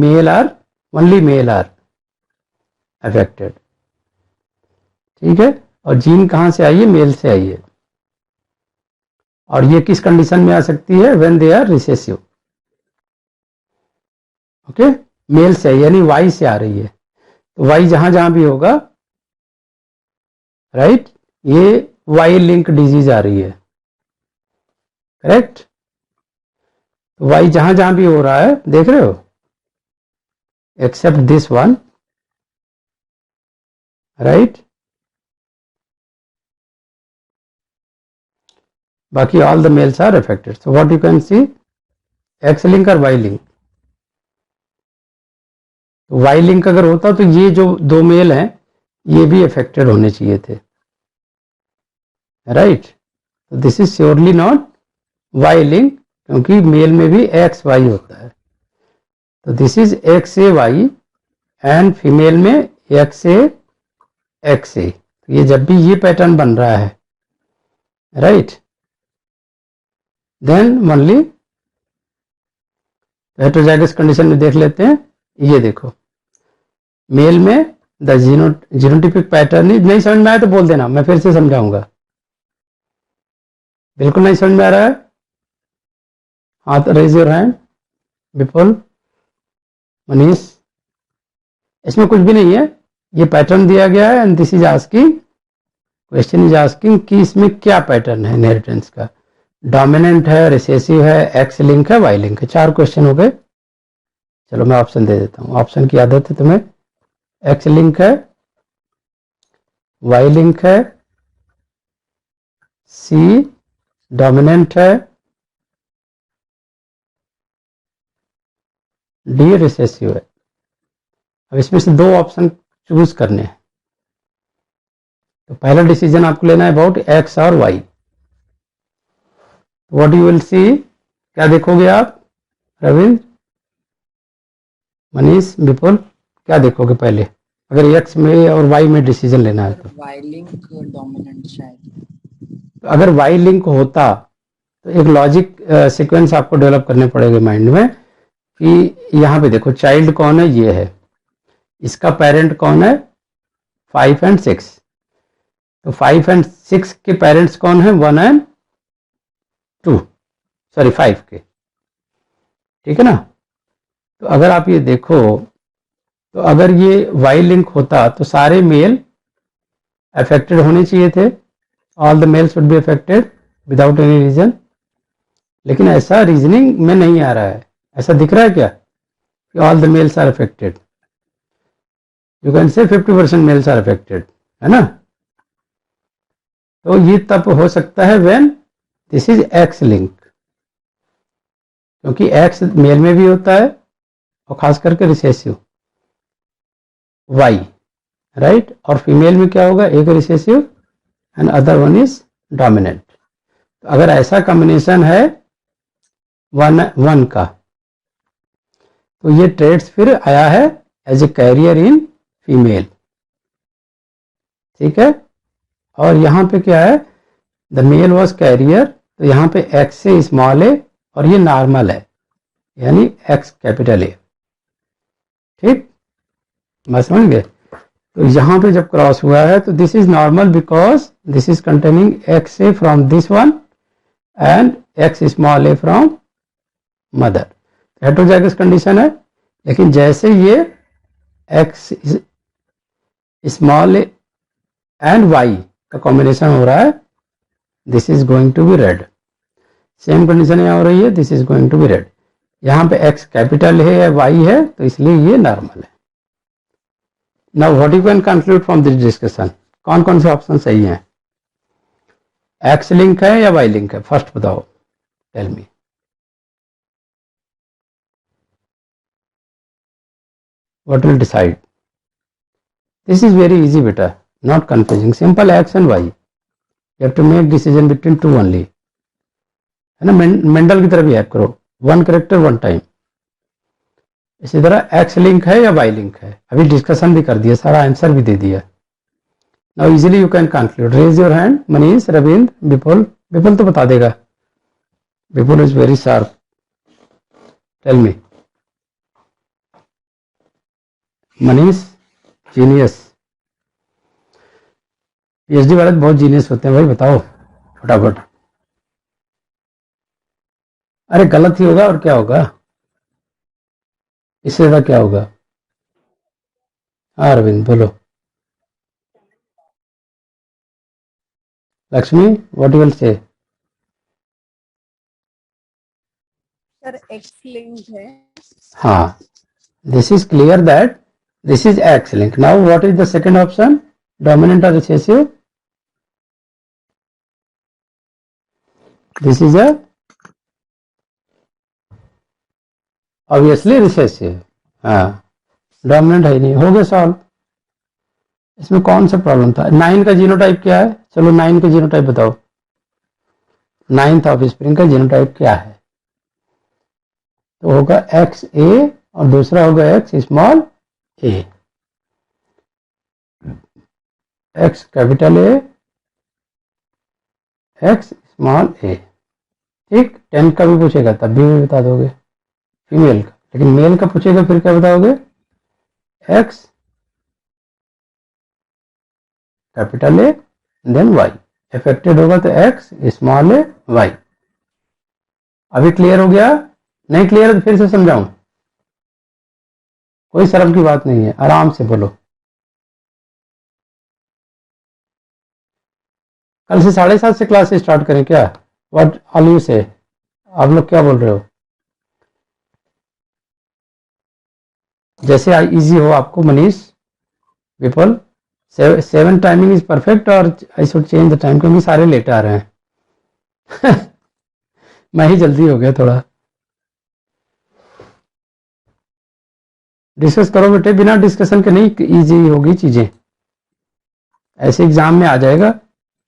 Speaker 1: मेल आर अफेक्टेड, ठीक है। और जीन कहाँ से आई है? मेल से आई है। और ये किस कंडीशन में आ सकती है? When they are recessive, okay. Male से यानी वाई से आ रही है, तो वाई जहां जहां भी होगा, राइट, ये वाई लिंक डिजीज आ रही है, करेक्ट। तो वाई जहां जहां भी हो रहा है, देख रहे हो, एक्सेप्ट दिस वन, राइट, बाकी all the males are affected. So what you can see, X link और वाई लिंक। वाई लिंक अगर होता तो ये जो दो मेल हैं ये भी अफेक्टेड होने चाहिए थे, राइट। तो this is surely not Y link, क्योंकि मेल में भी एक्स वाई होता है। तो this is X A Y, and female में एक्स ए एक्स ए। तो ये जब भी ये पैटर्न बन रहा है, right, then only heterozygous condition में देख लेते हैं। ये देखो, मेल में द जीनोटिपिक पैटर्न नहीं समझ में आया तो बोल देना, मैं फिर से समझाऊंगा। बिल्कुल नहीं समझ में आ रहा है, हाथ रेज योर हैंड। विपुल, मनीष, इसमें कुछ भी नहीं है, ये पैटर्न दिया गया है, and this is asking, question is asking कि इसमें क्या पैटर्न है इनहेरिटेंस का। डोमिनेंट है, रिसेसिव है, एक्स लिंक है, वाई लिंक है। 4 क्वेश्चन हो गए। चलो मैं ऑप्शन दे देता हूँ, ऑप्शन की आदत है तुम्हें। एक्स लिंक है, वाई लिंक है, सी डोमिनेंट है, डी रिसेसिव है। अब इसमें से 2 ऑप्शन चूज करने हैं। तो पहला डिसीजन आपको लेना है अबाउट एक्स और Y. What you will see, क्या देखोगे आप? रविंद्र, मनीष, विपुल, क्या देखोगे पहले अगर एक्स में और वाई में डिसीजन लेना है तो?
Speaker 5: वाई लिंक डोमिनेंट शायद।
Speaker 1: तो अगर वाई लिंक होता तो एक लॉजिक सीक्वेंस आपको डेवलप करने पड़ेगा माइंड में कि यहाँ पे देखो चाइल्ड कौन है, ये है, इसका पेरेंट कौन है, 5 एंड 6। तो 5 एंड 6 के पेरेंट्स कौन है, 1 एंड 2, सॉरी 5 के, ठीक है ना। तो अगर आप ये देखो, तो अगर ये वाई लिंक होता तो सारे मेल अफेक्टेड होने चाहिए थे, all the males would be affected without any reason. लेकिन ऐसा रीजनिंग में नहीं आ रहा है, ऐसा दिख रहा है क्या कि all the males are affected? You can say 50% mails are affected, है ना। तो ये तब हो सकता है when this is X link, क्योंकि एक्स मेल में भी होता है और खास करके रिसेसिव वाई, राइट। और फीमेल में क्या होगा, एक recessive and other one is dominant. तो अगर ऐसा कॉम्बिनेशन है 1 का, तो ये ट्रेड्स फिर आया है as a carrier in female, ठीक है। और यहां पे क्या है, द मेल वॉज कैरियर तो यहाँ पे x से स्मॉल a और ये नॉर्मल है, यानी x कैपिटल A। ठीक, मैं समझ गए। तो यहाँ पे जब क्रॉस हुआ है तो this is normal because this is containing X A from this one and X small A from mother. Heterozygous condition है, लेकिन जैसे ये X small A and Y का कॉम्बिनेशन हो रहा है, this is going to be red. Same condition यहाँ हो रही है, this is going to be red. यहाँ पे एक्स कैपिटल है या वाई है, तो इसलिए ये नॉर्मल है। Now what you can conclude from this discussion, कौन कौन से ऑप्शन सही हैं? एक्स लिंक है या वाई लिंक है? फर्स्ट बताओ, tell me. What will decide? This is very easy बेटा, not confusing, simple X and Y, you have to make decision between two only, है ना। मेंडल की तरफ याद करो, वन करेक्टर वन टाइम। इसी तरह एक्स लिंक है या वाई लिंक है, अभी डिस्कशन भी कर दिया, सारा आंसर भी दे दिया। Now easily you can conclude, raise your hand. Manish, Ravindra, Vipul. Vipul तो बता देगा, Vipul is very sharp, tell me. Manish genius, PhD वाले बहुत जीनियस होते हैं भाई, बताओ फटाफट। अरे गलत ही होगा और क्या होगा, इससे ज्यादा क्या होगा? हाँ अरविंद बोलो। Lakshmi, what you will say?
Speaker 2: Sir X link है।
Speaker 1: हाँ, this is clear that this is X link. Now what is the second option, dominant और recessive? This is a obviously recessive. हाँ, डोमिनेंट है नहीं, हो गया सॉल्व। इसमें कौन सा प्रॉब्लम था? 9 का जीनोटाइप क्या है? चलो 9 का जीनोटाइप बताओ, 9th ऑफस्प्रिंग का जीनोटाइप क्या है? तो होगा एक्स ए और दूसरा होगा X small A, X capital A, X small A. ठीक, 10 का भी पूछेगा तब भी बता दोगे, फीमेल का। लेकिन मेल का पूछेगा फिर क्या बताओगे? X capital A then Y. Affected होगा तो एक्स स्मॉल ए वाई। अभी क्लियर हो गया? नहीं क्लियर है तो फिर से समझाऊं? कोई शर्म की बात नहीं है, आराम से बोलो। कल से 7:30 से क्लास स्टार्ट करें क्या? व्हाट ऑल यू से? आप लोग क्या बोल रहे हो? जैसे इजी हो आपको। मनीष, विपुल, 7 टाइमिंग इज परफेक्ट और I should change the time, क्योंकि सारे लेट आ रहे हैं। मैं ही जल्दी हो गया थोड़ा। डिस्कस करो बेटे, बिना डिस्कशन के नहीं इजी होगी चीजें, ऐसे एग्जाम में आ जाएगा।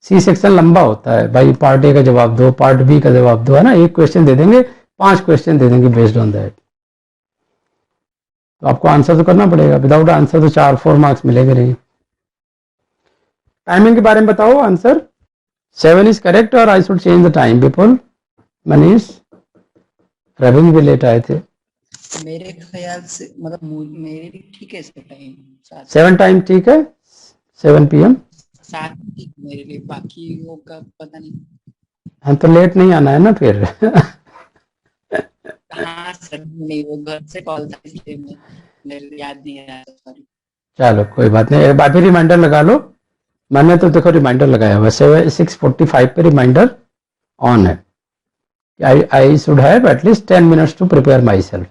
Speaker 1: सी सेक्शन लंबा होता है भाई, पार्ट ए का जवाब दो, पार्ट बी का जवाब दो, है ना। एक क्वेश्चन दे देंगे, 5 क्वेश्चन दे देंगे बेस्ड ऑन दैट। तो आपको आंसर तो करना पड़ेगा, विदाउट आंसर तो 4-4 मार्क्स मिलेंगे नहीं। टाइमिंग के बारे में बताओ आंसर। 7 इज करेक्ट और I should change the time. Vipul, Manish, Ravindra भी लेट आए थे।
Speaker 5: मेरे ख्याल से मतलब मेरे लिए ठीक है इसका टाइम,
Speaker 1: 7 टाइम ठीक है, 7 PM।
Speaker 5: 7 ठीक मेरे लिए, बाकी होगा पता नहीं।
Speaker 1: हाँ तो लेट नहीं आना है ना फिर।
Speaker 5: हाँ सर, नहीं वो घर से कॉल था इसलिए मेरे लिए याद नहीं आया, सॉरी।
Speaker 1: चलो कोई बात नहीं, एक बार फिर रिमाइंडर लगा लो। मैंने तो देखो रिमाइंडर लगाया हुआ, 6:45 पे रिमाइंडर ऑन है। I should have at least 10 minutes to prepare myself.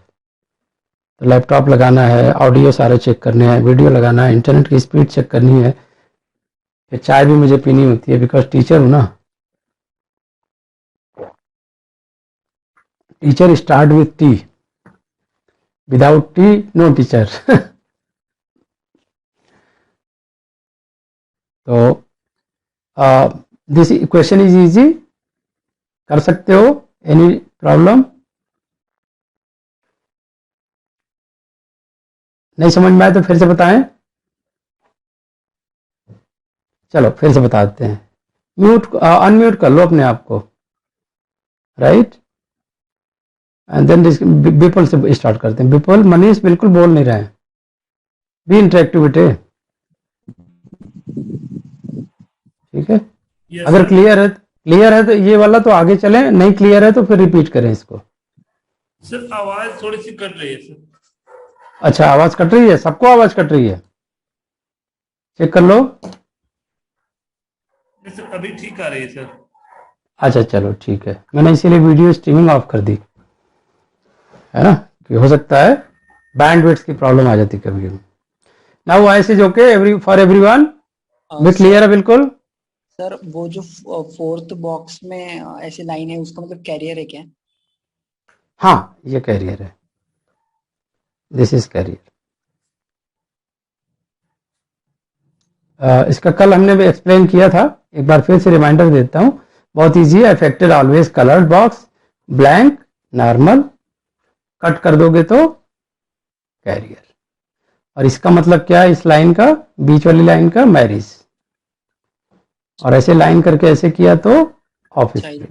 Speaker 1: तो लैपटॉप लगाना है, ऑडियो सारे चेक करने हैं, वीडियो लगाना है, इंटरनेट की स्पीड चेक करनी है, फिर चाय भी मुझे पीनी होती है बिकॉज टीचर हूँ ना। Teacher start with T, without T no teacher. तो दिस क्वेश्चन इज इजी, कर सकते हो? Any problem? नहीं समझ में आए तो फिर से बताएं। चलो फिर से बता देते हैं। म्यूट अनम्यूट कर लो अपने आप को। राइट। एंड देन विपुल से स्टार्ट करते हैं। विपुल, मनीष बिल्कुल बोल नहीं रहे हैं, बी इंटरेक्टिव बेटे, ठीक है।
Speaker 4: यस
Speaker 1: अगर
Speaker 4: सर।
Speaker 1: क्लियर है तो ये वाला तो आगे चलें, नहीं क्लियर है तो फिर रिपीट करें इसको।
Speaker 4: सर आवाज थोड़ी सी कट रही है सर।
Speaker 1: अच्छा, आवाज कट रही है, सबको आवाज कट रही है, चेक कर लो।
Speaker 4: नहीं सर, अभी ठीक आ रही है सर।
Speaker 1: अच्छा चलो ठीक है, मैंने इसीलिए वीडियो स्ट्रीमिंग ऑफ कर दी, है ना, कि हो सकता है बैंडविड्थ की प्रॉब्लम आ जाती कभी कभी। Now voice is okay for everyone, भी क्लियर है बिल्कुल।
Speaker 5: सर वो जो फोर्थ बॉक्स में ऐसी लाइन है उसका मतलब कैरियर है क्या?
Speaker 1: हाँ, ये कैरियर है, दिस इज कैरियर। इसका कल हमने भी एक्सप्लेन किया था, एक बार फिर से रिमाइंडर देता हूँ, बहुत इजी है। Affected always coloured box, blank, normal, cut कर दोगे तो कैरियर। और इसका मतलब क्या है, इस लाइन का, बीच वाली लाइन का, मैरिज, और ऐसे लाइन करके ऐसे किया तो ऑफिस।
Speaker 5: चाहिए।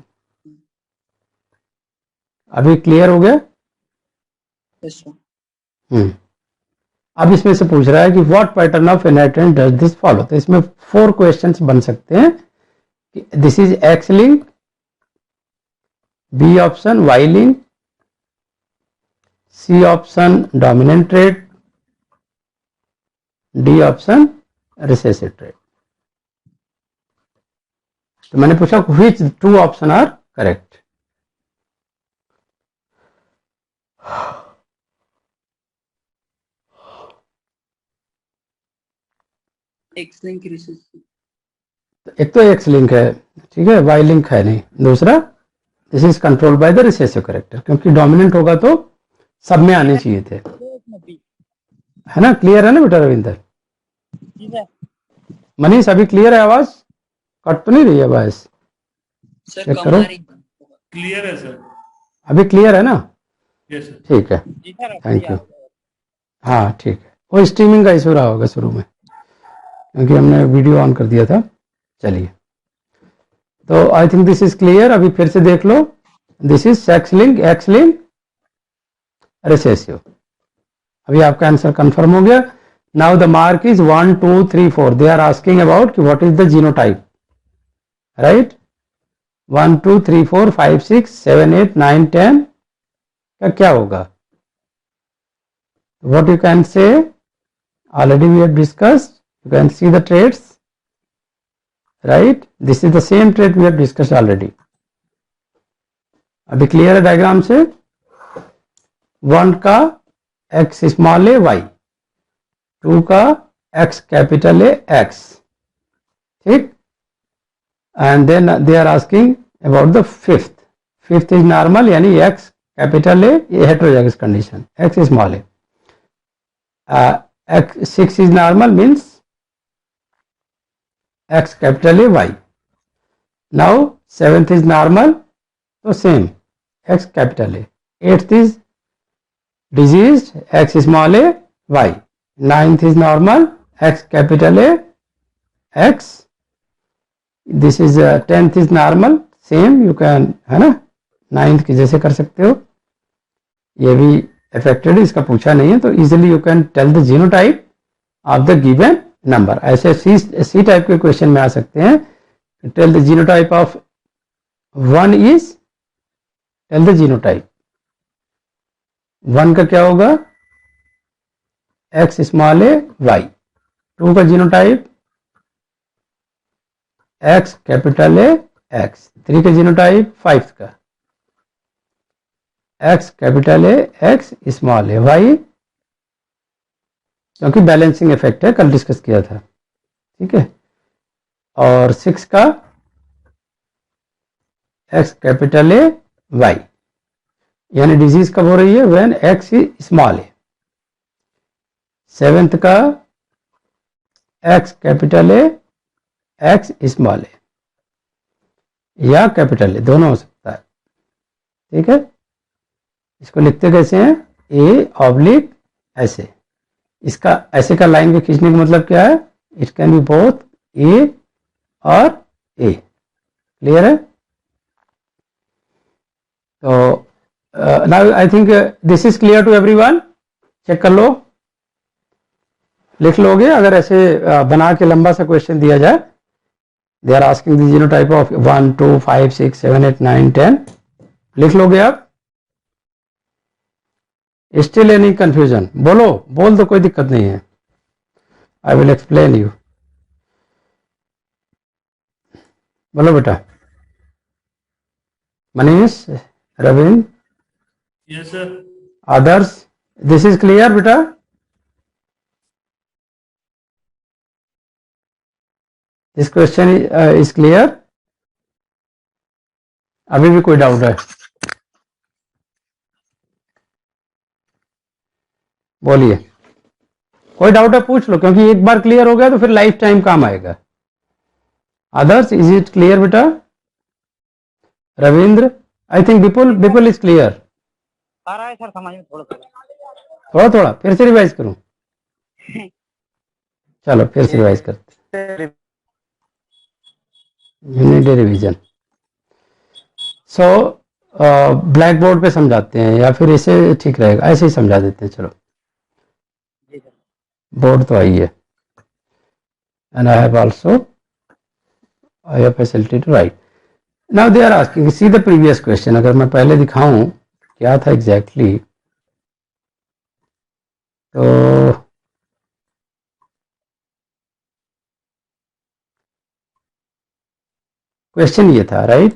Speaker 1: अभी क्लियर हो गया।
Speaker 5: Yes sir.
Speaker 1: अब इसमें से पूछ रहा है कि what pattern of inheritance does this follow. तो इसमें 4 क्वेश्चंस बन सकते हैं कि this is X link, B option Y link, C option dominant trait, D option recessive trait. तो मैंने पूछा which 2 option are correct.
Speaker 5: X link recessive.
Speaker 1: एक तो एक्स लिंक है, ठीक है, वाई लिंक है नहीं। दूसरा, this is controlled by the recessive character, क्योंकि डोमिनेंट होगा तो सब में आने चाहिए थे, है ना। क्लियर है ना बेटा रविंदर? मनीष अभी क्लियर है आवाज? कट तो नहीं रही है आवाज?
Speaker 5: सर
Speaker 1: चेक
Speaker 5: कम
Speaker 1: करो,
Speaker 5: आ रही।
Speaker 4: क्लियर है सर।
Speaker 1: अभी क्लियर है ना?
Speaker 4: Yes sir.
Speaker 1: ठीक है, थैंक यू। हाँ ठीक है, वो स्ट्रीमिंग का इशू रहा होगा शुरू में, क्योंकि हमने वीडियो ऑन कर दिया था। चलिए, तो I think this is clear. अभी फिर से देख लो, this is sex link, X link, recessive. अभी आपका आंसर कंफर्म हो गया। Now the mark is 1 2 3 4। They are asking about कि what is the genotype, right. 1 2 3 4 5 6 7 8 9 10 का क्या होगा? What you can say, already we have discussed, you can see the traits, right. This is the same trait we have discussed already. अभी clear है diagram से? 1 का x small A Y, 2 का x capital A X, ठीक। And then they are asking about the fifth is normal, यानी x capital A, ये heterozygous condition, x small A. X6 is normal, means X capital A Y. Now 7th is normal, so same, X capital A. 8th is diseased, X small a Y. 9th is normal, X capital A X. This is 10th is normal, same you can, है ना, 9th की जैसे कर सकते हो। ये भी affected, इसका पूछा नहीं है, तो easily you can tell the genotype of the given number. ऐसे सी टाइप के क्वेश्चन में आ सकते हैं। Tell the genotype of 1 is, tell the genotype 1 का क्या होगा, एक्स स्मॉल ए वाई। 2 का genotype X capital A X. 3 का जीनोटाइप 5 का X capital A X small A Y, क्योंकि बैलेंसिंग इफेक्ट है, कल डिस्कस किया था, ठीक है। और 6 का एक्स कैपिटल ए वाई, यानी डिजीज कब हो रही है, when X is small A. 7th का X capital A X small A, या कैपिटल ए, दोनों हो सकता है, ठीक है। इसको लिखते कैसे हैं, ए ऑब्लिक ऐसे। इसका ऐसे का लाइन भी खींचने का मतलब क्या है, it can be both A और ए। क्लियर है? तो now I think this is clear to everyone. Check कर लो, लिख लोगे अगर ऐसे बना के लंबा सा क्वेश्चन दिया जाए. They are asking the genotype of 1 2 5 6 7 8 9 10. लिख लोगे आप. Still any confusion? बोलो, बोल दो, कोई दिक्कत नहीं है. I will explain you. बोलो बेटा. Manish, Ravindra,
Speaker 4: yes sir.
Speaker 1: others, this is clear बेटा? This question is clear? अभी भी कोई डाउट है? बोलिए, कोई डाउट है पूछ लो, क्योंकि एक बार क्लियर हो गया तो फिर लाइफ टाइम काम आएगा. अदर्स, इज इट क्लियर बेटा? Ravindra, I think Vipul is clear.
Speaker 3: आ रहा है सर समझ में थोड़ा थोड़ा.
Speaker 1: थोड़ा थोड़ा फिर से रिवाइज करूं? चलो फिर से रिवाइज करते. Unit revision. So black board पे समझाते हैं या फिर इसे ठीक रहेगा? ऐसे ही समझा देते हैं. चलो,
Speaker 3: जी सर.
Speaker 1: बोर्ड तो आई है. And I have also I have facility to write. Now they are asking, see the previous question. अगर मैं पहले दिखाऊं क्या था एग्जैक्टली तो क्वेश्चन ये था, right?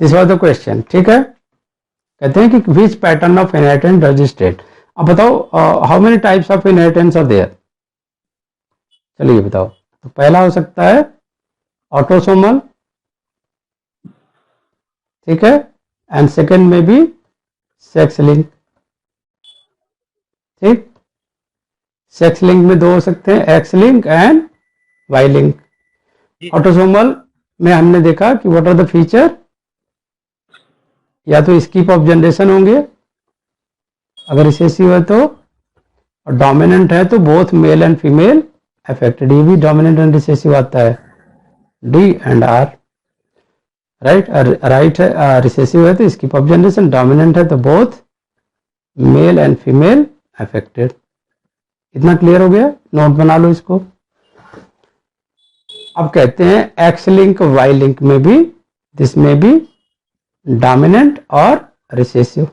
Speaker 1: This was the question. ठीक है. कहते हैं कि which pattern of inheritance does state. अब बताओ how many types of inheritance are there. चलिए बताओ. तो पहला हो सकता है ऑटोसोमल, ठीक है, एंड सेकंड में भी सेक्स लिंक. ठीक, सेक्स लिंक में दो हो सकते हैं, X link and Y link. Autosomal में हमने देखा कि व्हाट आर द फीचर, या तो स्किप ऑफ जनरेशन होंगे अगर रिसेसिव है तो, और डोमिनेंट है तो both male and female affected. ये भी डोमिनेंट एंड रिसेसिव आता है, D and R. Right, right है रिसेसिव है तो स्किप ऑफ जनरेशन, डोमिनेंट है तो both male and female affected. इतना क्लियर हो गया? नोट बना लो इसको. अब कहते हैं एक्स लिंक वाई लिंक में भी दिस में भी डोमिनेंट और रिसेसिव.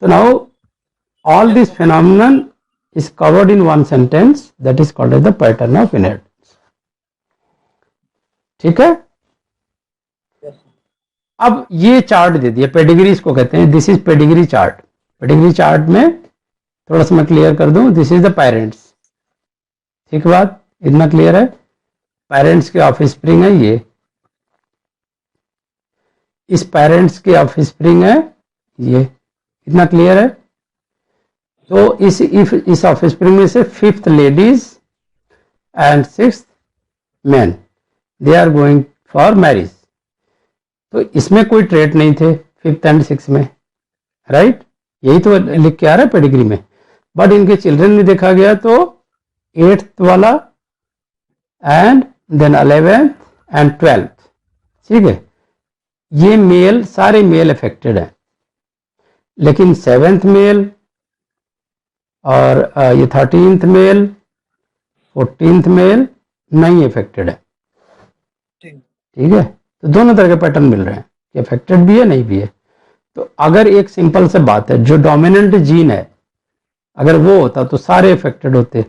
Speaker 1: तो now all this phenomenon is covered in one sentence that is called as the pattern of inheritance. ठीक है. अब ये चार्ट दे दिया, पेडिग्री इसको कहते हैं. This is pedigree chart. Pedigree chart में थोड़ा सा मैं क्लियर कर दूं. This is the parents. ठीक बात, इतना क्लियर है? पेरेंट्स के ऑफ स्प्रिंग है ये, इस पेरेंट्स के ऑफ स्प्रिंग है ये. इतना क्लियर है? तो इस ऑफ स्प्रिंग में से fifth ladies and sixth man, they are going for marriage. तो इसमें कोई ट्रेट नहीं थे फिफ्थ एंड सिक्स में, राइट? यही तो लिख के आ रहा है पेडिग्री में. बट इनके चिल्ड्रन में देखा गया तो एट्थ वाला and then 11th and 12th. ठीक है, ये मेल, सारे मेल अफेक्टेड हैं, लेकिन 7th मेल और ये 13th मेल 14th मेल नहीं अफेक्टेड है. ठीक है, तो दोनों तरह के पैटर्न मिल रहे हैं कि अफेक्टेड भी है नहीं भी है. तो अगर एक सिंपल से बात है, जो डोमिनेंट जीन है अगर वो होता तो सारे अफेक्टेड होते.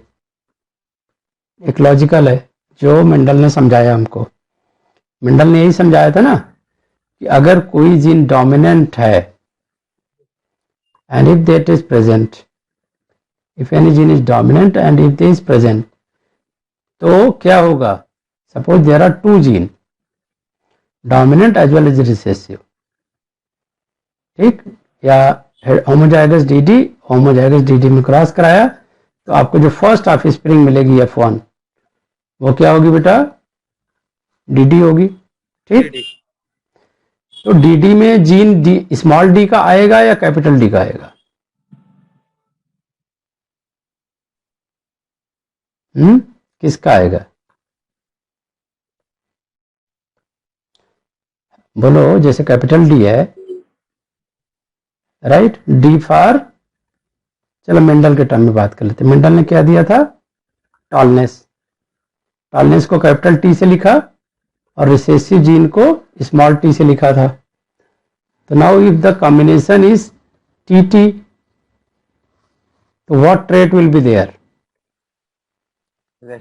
Speaker 1: एक लॉजिकल है जो मेंडल ने समझाया हमको. मेंडल ने यही समझाया था ना कि अगर कोई जीन डोमिनेंट है and if that is present, if any gene is dominant and if they is present, तो क्या होगा? Suppose there are two gene, dominant as well as recessive. ठीक, या होमोजाइगस डीडी, होमोजाइगस डीडी में cross कराया तो आपको जो फर्स्ट ऑफ स्प्रिंग मिलेगी F1, वो क्या होगी बेटा? डीडी होगी. ठीक, तो डीडी में जीन डी, स्मॉल डी का आएगा या कैपिटल डी का आएगा? किसका आएगा? बोलो, जैसे कैपिटल डी है, राइट, डी फॉर, चलो मेंडल के टर्म में बात कर लेते हैं। मेंडल ने क्या दिया था? टॉलनेस। टॉलनेस को कैपिटल टी से लिखा और रिसेसिव जीन को स्मॉल टी से लिखा था। तो now if the combination is T T, तो what trait will be there?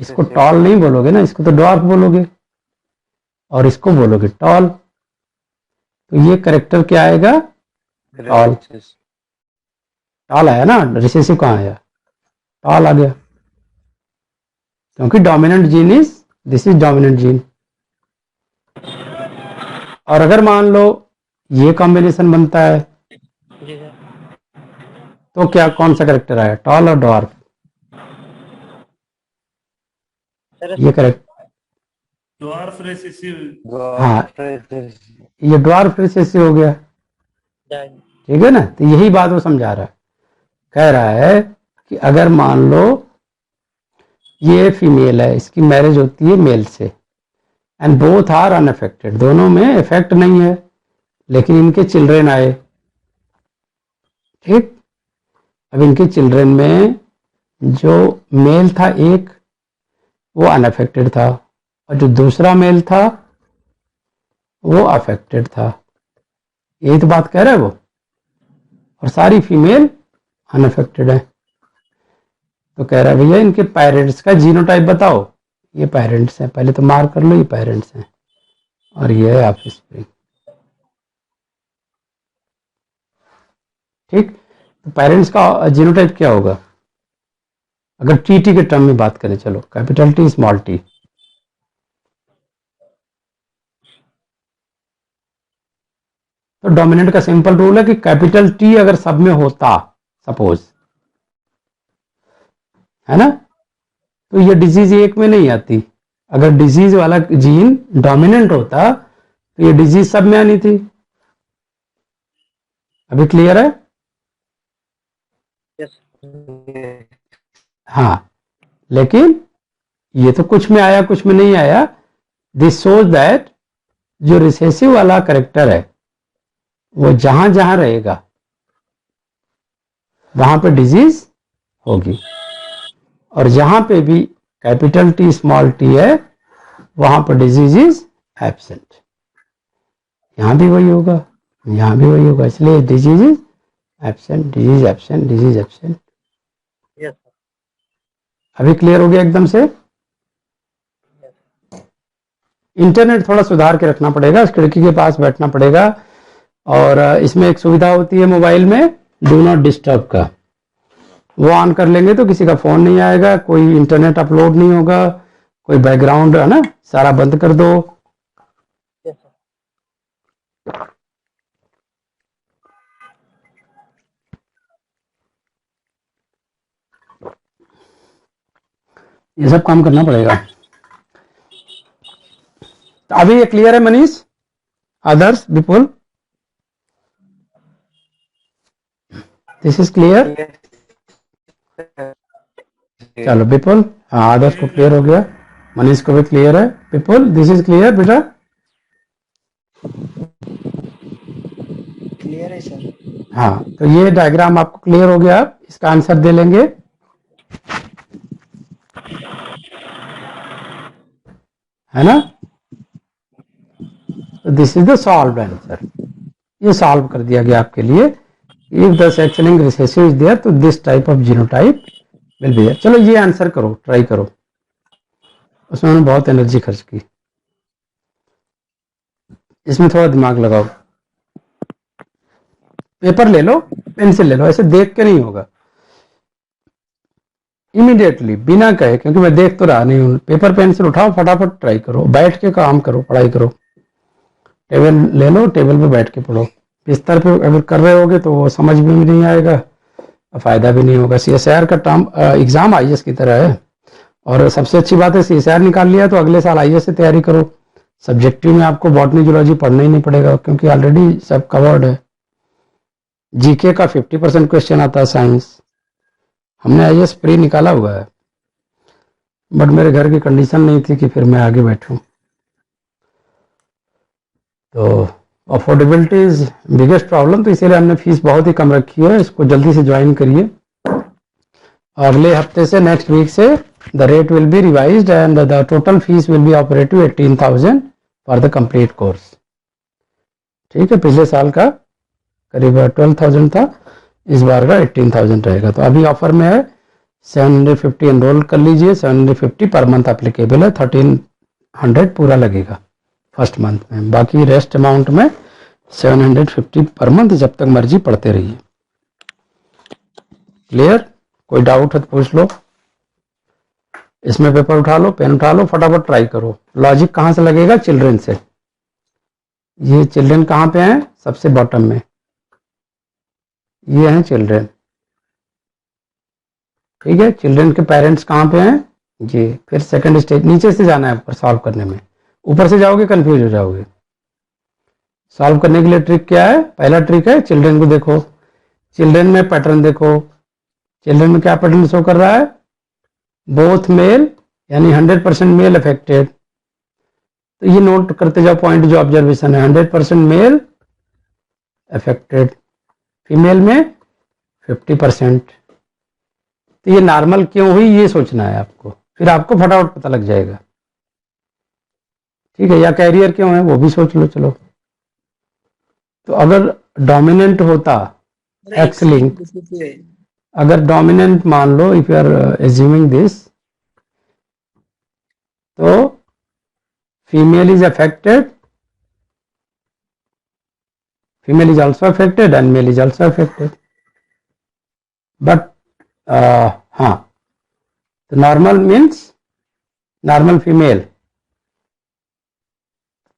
Speaker 1: इसको टॉल नहीं बोलोगे ना, इसको तो डॉर्फ बोलोगे, और इसको बोलोगे टॉल। तो ये करेक्टर क्या आएगा? टॉल। टॉल आया ना, रिसेसिव कहाँ आया? टॉल आ गया, क्योंकि dominant gene is, this is dominant gene. और अगर मान लो ये कॉम्बिनेशन बनता है,
Speaker 3: जी सर।
Speaker 1: तो क्या, कौन सा करेक्टर आया? टॉल और डॉर्फ?
Speaker 3: सर
Speaker 1: ये करेक्ट,
Speaker 4: ड्वार्फ रेसिसिव।
Speaker 1: हाँ, ये डॉर्फ रिसेसिव हो गया,
Speaker 3: जाए।
Speaker 1: ठीक है ना। तो यही बात वो समझा रहा है, कह रहा है कि अगर मान लो ये फीमेल है, इसकी मैरिज होती है मेल से, एंड बोथ आर अनअफेक्टेड, दोनों में इफेक्ट नहीं है, लेकिन इनके चिल्ड्रन आए, ठीक। अब इनके चिल्ड्रन में जो मेल था एक, वो अनअफेक्टेड था, और जो दूसरा मेल था वो अफेक्टेड था। यही तो बात कह रहा है वो, और सारी फीमेल अनअफेक्टेड है। तो कह रहा है भैया इनके पेरेंट्स का जीनोटाइप बताओ। ये पेरेंट्स हैं, पहले तो मार्क कर लो, ये पेरेंट्स हैं, और ये है ऑफस्प्रिंग, ठीक। तो पेरेंट्स का जीनोटाइप क्या होगा? अगर टी टी के टर्म में बात करें, चलो कैपिटल टी स्मॉल टी, तो डोमिनेंट का सिंपल रूल है कि कैपिटल टी अगर सब में होता, सपोज, है ना, तो ये डिजीज एक में नहीं आती। अगर डिजीज वाला जीन डोमिनेंट होता तो ये डिजीज सब में आनी थी। अभी क्लियर है?
Speaker 3: यस।
Speaker 1: हाँ, लेकिन ये तो कुछ में आया कुछ में नहीं आया। दिस शोज दैट जो रिसेसिव वाला करेक्टर है वो जहां जहां रहेगा वहां पे डिजीज होगी, और जहां पे भी कैपिटल टी स्मॉल टी है वहां पर डिजीज इज एब्सेंट। यहां भी वही होगा, यहां भी वही होगा, इसलिए disease is absent, disease absent, disease absent.
Speaker 3: Yes.
Speaker 1: अभी क्लियर हो गया एकदम से? इंटरनेट थोड़ा सुधार के रखना पड़ेगा, इस खिड़की के पास बैठना पड़ेगा, और इसमें एक सुविधा होती है मोबाइल में, डू नॉट डिस्टर्ब का, वो ऑन कर लेंगे तो किसी का फोन नहीं आएगा, कोई इंटरनेट अपलोड नहीं होगा, कोई बैकग्राउंड, है ना, सारा बंद कर दो।
Speaker 3: Yes sir.
Speaker 1: ये सब काम करना पड़ेगा। तो अभी ये क्लियर है Manish, Adarsh, Vipul? This is clear? चलो विपुल, हाँ, आदर्श को क्लियर हो गया, मनीष को भी क्लियर है। विपुल, दिस इज क्लियर बेटा?
Speaker 6: क्लियर है सर।
Speaker 1: हाँ, तो ये डायग्राम आपको क्लियर हो गया, आप इसका आंसर दे लेंगे, है ना। तो this is the solve answer, ये सॉल्व कर दिया गया आपके लिए। If the sex link recessive is there तो this type of genotype will be there. चलो ये आंसर करो, ट्राई करो, उसमें मैंने बहुत एनर्जी खर्च की, इसमें थोड़ा दिमाग लगाओ। पेपर ले लो, पेंसिल ले लो, ऐसे देख के नहीं होगा, इमीडिएटली बिना कहे, क्योंकि मैं देख तो रहा नहीं हूं। पेपर पेंसिल उठाओ, फटाफट ट्राई करो, बैठ के काम करो, पढ़ाई करो, टेबल ले लो, टेबल पे बैठ के पढ़ो। बिस्तर पे अगर कर रहे होगे तो वो समझ में भी नहीं आएगा, फायदा भी नहीं होगा। CSIR का टर्म एग्जाम IAS की तरह है, और सबसे अच्छी बात है CSIR निकाल लिया तो अगले साल IAS से तैयारी करो। सब्जेक्टिव में आपको बॉटनी जूलॉजी पढ़ना ही नहीं पड़ेगा, क्योंकि ऑलरेडी सब कवर्ड है। जीके का 50% क्वेश्चन आता है साइंस, हमने IAS प्री निकाला हुआ है, बट मेरे घर की कंडीशन नहीं थी कि फिर मैं आगे बैठूं, तो अफोर्डेबिलिटी इज बिगेस्ट प्रॉब्लम, तो इसीलिए हमने फीस बहुत ही कम रखी है। इसको जल्दी से ज्वाइन करिए। अगले हफ्ते से, नेक्स्ट वीक से the rate will be revised and the total fees will be operative 18,000 for the complete course. ठीक है, पिछले साल का करीब 12,000 था, इस बार का 18,000 रहेगा। तो अभी ऑफर में है 750 एनरोल कर लीजिए। 750 पर मंथ अप्लीकेबल है, 1300 पूरा लगेगा फर्स्ट मंथ में, बाकी रेस्ट अमाउंट में 750 पर मंथ, जब तक मर्जी पढ़ते रहिए। क्लियर? कोई डाउट है तो पूछ लो। इसमें पेपर उठा लो, पेन उठा लो, फटाफट ट्राई करो। लॉजिक कहाँ से लगेगा? चिल्ड्रन से। ये चिल्ड्रन कहाँ पे हैं? सबसे बॉटम में ये हैं चिल्ड्रन। ठीक है, चिल्ड्रन के पेरेंट्स कहाँ पे हैं? जी। फिर सेकंड स्टेज, नीचे से जाना है ऊपर सॉल्व करने में। ऊपर से जाओगे कंफ्यूज हो जाओगे। सॉल्व करने के लिए ट्रिक क्या है? पहला ट्रिक है चिल्ड्रन को देखो, चिल्ड्रन में पैटर्न देखो। चिल्ड्रन में क्या पैटर्न शो कर रहा है? बोथ मेल, यानी 100% मेल अफेक्टेड। तो ये नोट करते जाओ पॉइंट, जो ऑब्जर्वेशन है 100% मेल अफेक्टेड, फीमेल में 50%। तो ये नॉर्मल क्यों हुई, ये सोचना है आपको, फिर आपको फटाफट पता लग जाएगा। ठीक है, या कैरियर क्यों है वो भी सोच लो। चलो, तो अगर डोमिनेंट होता एक्स लिंक, अगर डोमिनेंट मान लो, if you are assuming this, तो female is affected, female is also affected and male is also affected, but हाँ, तो normal means normal female.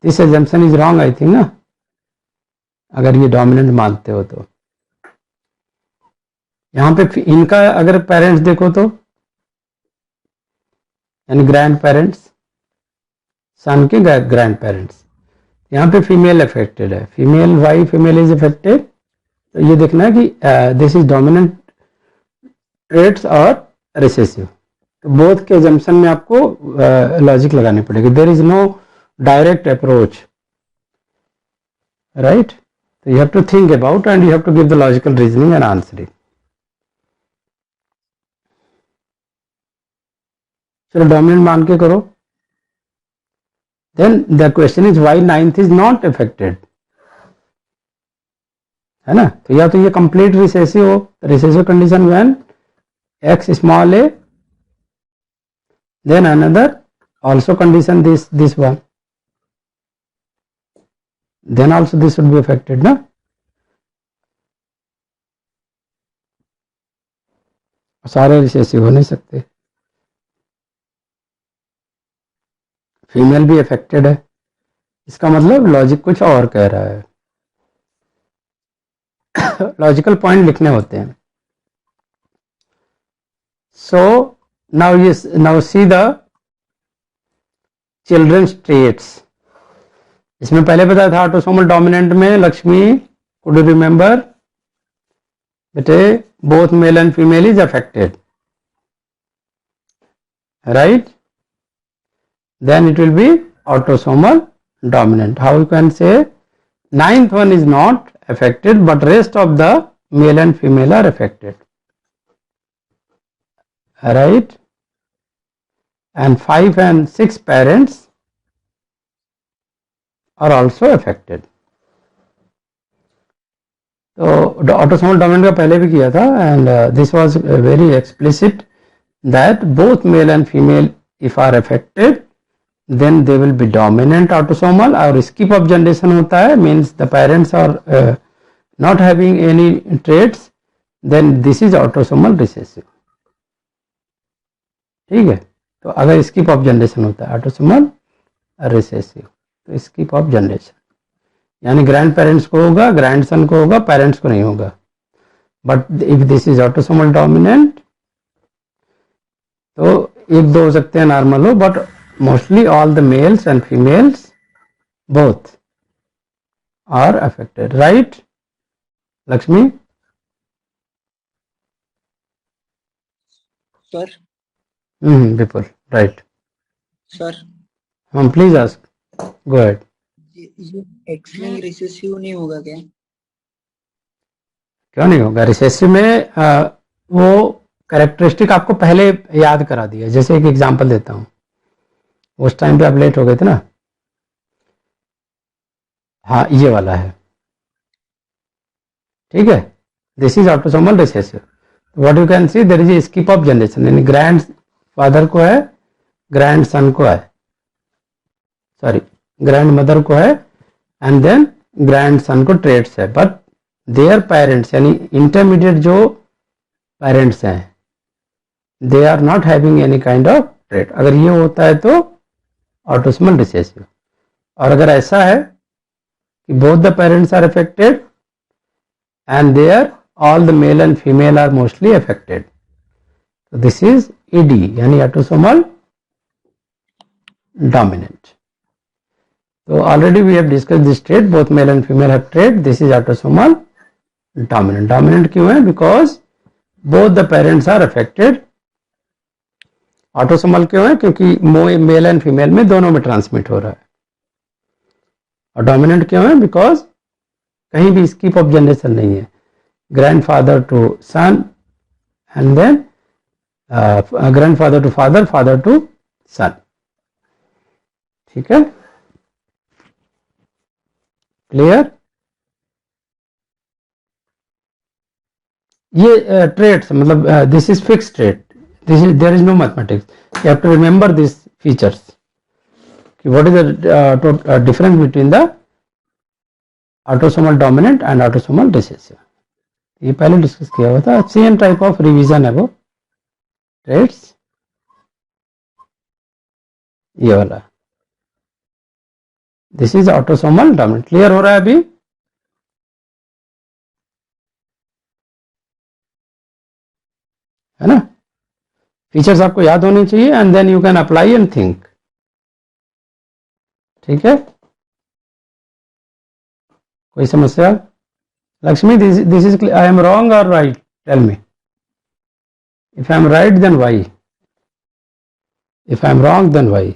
Speaker 1: This assumption is wrong I think ना, अगर ये dominant मानते हो तो। यहाँ पे इनका अगर पेरेंट्स देखो तो, यानी ग्रैंड पेरेंट्स, सन के ग्रैंड पेरेंट्स, यहाँ पे फीमेल अफेक्टेड है। Female, why female is affected, तो ये देखना है कि दिस इज डोमिनेंट ट्रेट्स और रिसेसिव। तो बोथ के एजम्पशन में आपको लॉजिक लगानी पड़ेगी। There is no direct approach, right? तो you have to think about and you have to give the logical reasoning and answering. चलो, डोमिनेंट मान के करो। Then the question is why 9th is not affected, है ना? तो या तो ये कंप्लीट रिसेसिव हो, recessive condition when x small a, then another also condition this one, then also this would be affected ना? सारे रिसेसिव हो नहीं सकते, फीमेल भी अफेक्टेड है। इसका मतलब लॉजिक कुछ और कह रहा है। लॉजिकल पॉइंट लिखने होते हैं। So now see the childrens traits. इसमें पहले बताया था ऑटोसोमल डोमिनेंट में, लक्ष्मी कुड यू रिमेंबर बेटे, both male and female is affected, right? Then it will be autosomal dominant. How you can say 9th one is not affected, but rest of the male and female are affected, right? And 5 and 6 parents are also affected. तो autosomal dominant का पहले भी किया था, and this was very explicit that both male and female if are affected, then they will be dominant autosomal, और skip of generation होता है, means the parents are not having any traits, then this is autosomal recessive। ठीक है, तो अगर skip of generation होता है autosomal recessive, तो skip of generation यानी ग्रैंड पेरेंट्स को होगा, ग्रैंडसन को होगा, पेरेंट्स को नहीं होगा। But if this is autosomal dominant, तो एक दो हो सकते हैं नॉर्मल हो, but mostly all the males and females both are affected, right Lakshmi?
Speaker 5: Sir,
Speaker 1: Vipul, right?
Speaker 5: sir,
Speaker 1: Please ask, go ahead.
Speaker 5: ये एक्स लिंक रिसेसिव नहीं होगा क्या?
Speaker 1: क्यों नहीं होगा? रिसेसिव में वो कैरेक्टरिस्टिक आपको पहले याद करा दिया। जैसे एक एग्जांपल देता हूँ, उस टाइम पे आप लेट हो गए थे ना। हाँ, ये वाला है, ठीक है। This is autosomal recessive. What you can see, there is a skip of generation, यानी ग्रैंड फादर को है, ग्रैंड सन को है, सॉरी ग्रैंड मदर को है, एंड देन ग्रैंड सन को ट्रेड्स है, बट देयर पेरेंट्स यानी इंटरमीडिएट जो पेरेंट्स हैं, they are not having any kind of trait. अगर ये होता है तो ऑटोसोमल रिसेसिव। और अगर ऐसा है कि both the parents are affected and there all the male and female are mostly affected, so this is ED यानी autosomal dominant. So already we have discussed this trait, both male and female have trait. This is autosomal dominant. Dominant क्यों है? Because both the parents are affected. autosomal क्यों है? क्योंकि mail and female में दोनों में transmit हो रहा है। और डोमिनेंट क्यों है? बिकॉज कहीं भी स्किप ऑफ जनरेशन नहीं है, grandfather to son and then grandfather to father, father to son. ठीक है, क्लियर? ये ट्रेट्स मतलब this is fix trait, this is there is no mathematics, you have to remember this features. What is the difference between the autosomal dominant and autosomal recessive? ये पहले discuss किया हुआ था। Same type of revision है वो traits, ये वाला। This is autosomal dominant. Clear हो रहा है अभी? है ना? फीचर्स आपको याद होने चाहिए and then you can apply and think. ठीक है, कोई समस्या? Lakshmi, this is I am wrong और right? Tell me. If I am right then why, if I am wrong then why.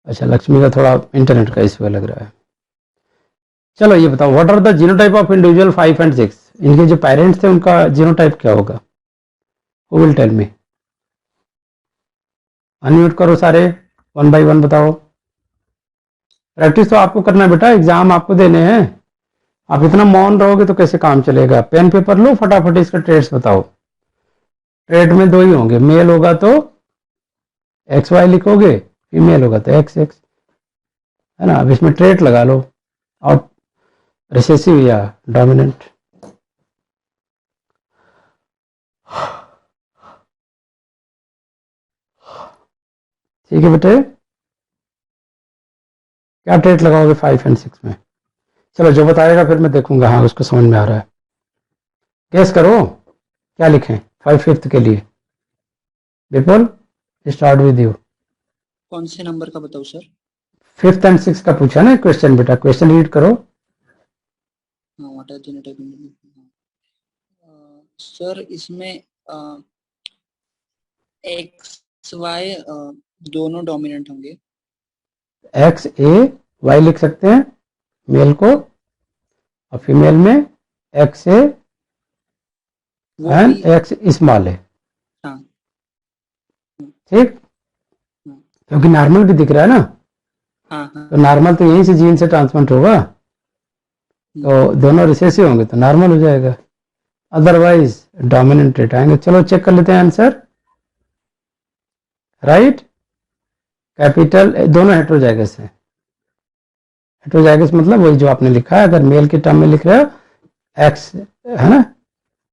Speaker 1: अच्छा, लक्ष्मी का थोड़ा इंटरनेट का इशू लग रहा है। चलो ये बताओ, what are the genotype of individual 5 and 6? इनके जो पेरेंट्स थे उनका जीनोटाइप क्या होगा? Who will tell me? Unmute करो सारे, 1 by 1 बताओ। प्रैक्टिस तो आपको करना है बेटा, एग्जाम आपको देने हैं। आप इतना मौन रहोगे तो कैसे काम चलेगा? पेन पेपर लो, फटाफट इसका ट्रेड्स बताओ। ट्रेड में 2 ही होंगे, मेल होगा तो XY लिखोगे, फीमेल होगा तो XX, है ना? अब इसमें ट्रेड लगा लो, और रिसेसिव या डोमिनेंट। ठीक है बेटे, क्या ट्रेट लगाओगे 5 and 6 में? चलो जो बताएगा फिर मैं देखूंगा, हाँ उसको समझ में आ रहा है। गेस करो क्या लिखें 5th के लिए। विपुल, स्टार्ट विद यू।
Speaker 5: कौन से नंबर का बताऊं सर?
Speaker 1: 5th and 6th का पूछा ना क्वेश्चन बेटा, क्वेश्चन रीड करो।
Speaker 5: हाँ, व्हाट आर जीनोटाइप? सर इसमें एक्स वाई दोनों डोमिनेंट होंगे।
Speaker 1: XAY लिख सकते हैं मेल को, और फीमेल में XA एंड X स्मॉल है।
Speaker 5: हाँ,
Speaker 1: ठीक, क्योंकि नॉर्मल भी दिख रहा है ना,
Speaker 5: हाँ, हाँ,
Speaker 1: तो नॉर्मल तो यहीं से जीन से ट्रांसमिट होगा, तो दोनों रिसेसिव होंगे तो नॉर्मल हो जाएगा, अदरवाइज डोमिनेंट ट्रेट आएंगे। चलो चेक कर लेते हैं आंसर। राइट, कैपिटल दोनों हेट्रोजाइगस है। हेट्रोजाइगस मतलब वही जो आपने लिखा है, अगर मेल के टर्म में लिख रहे हो एक्स है ना,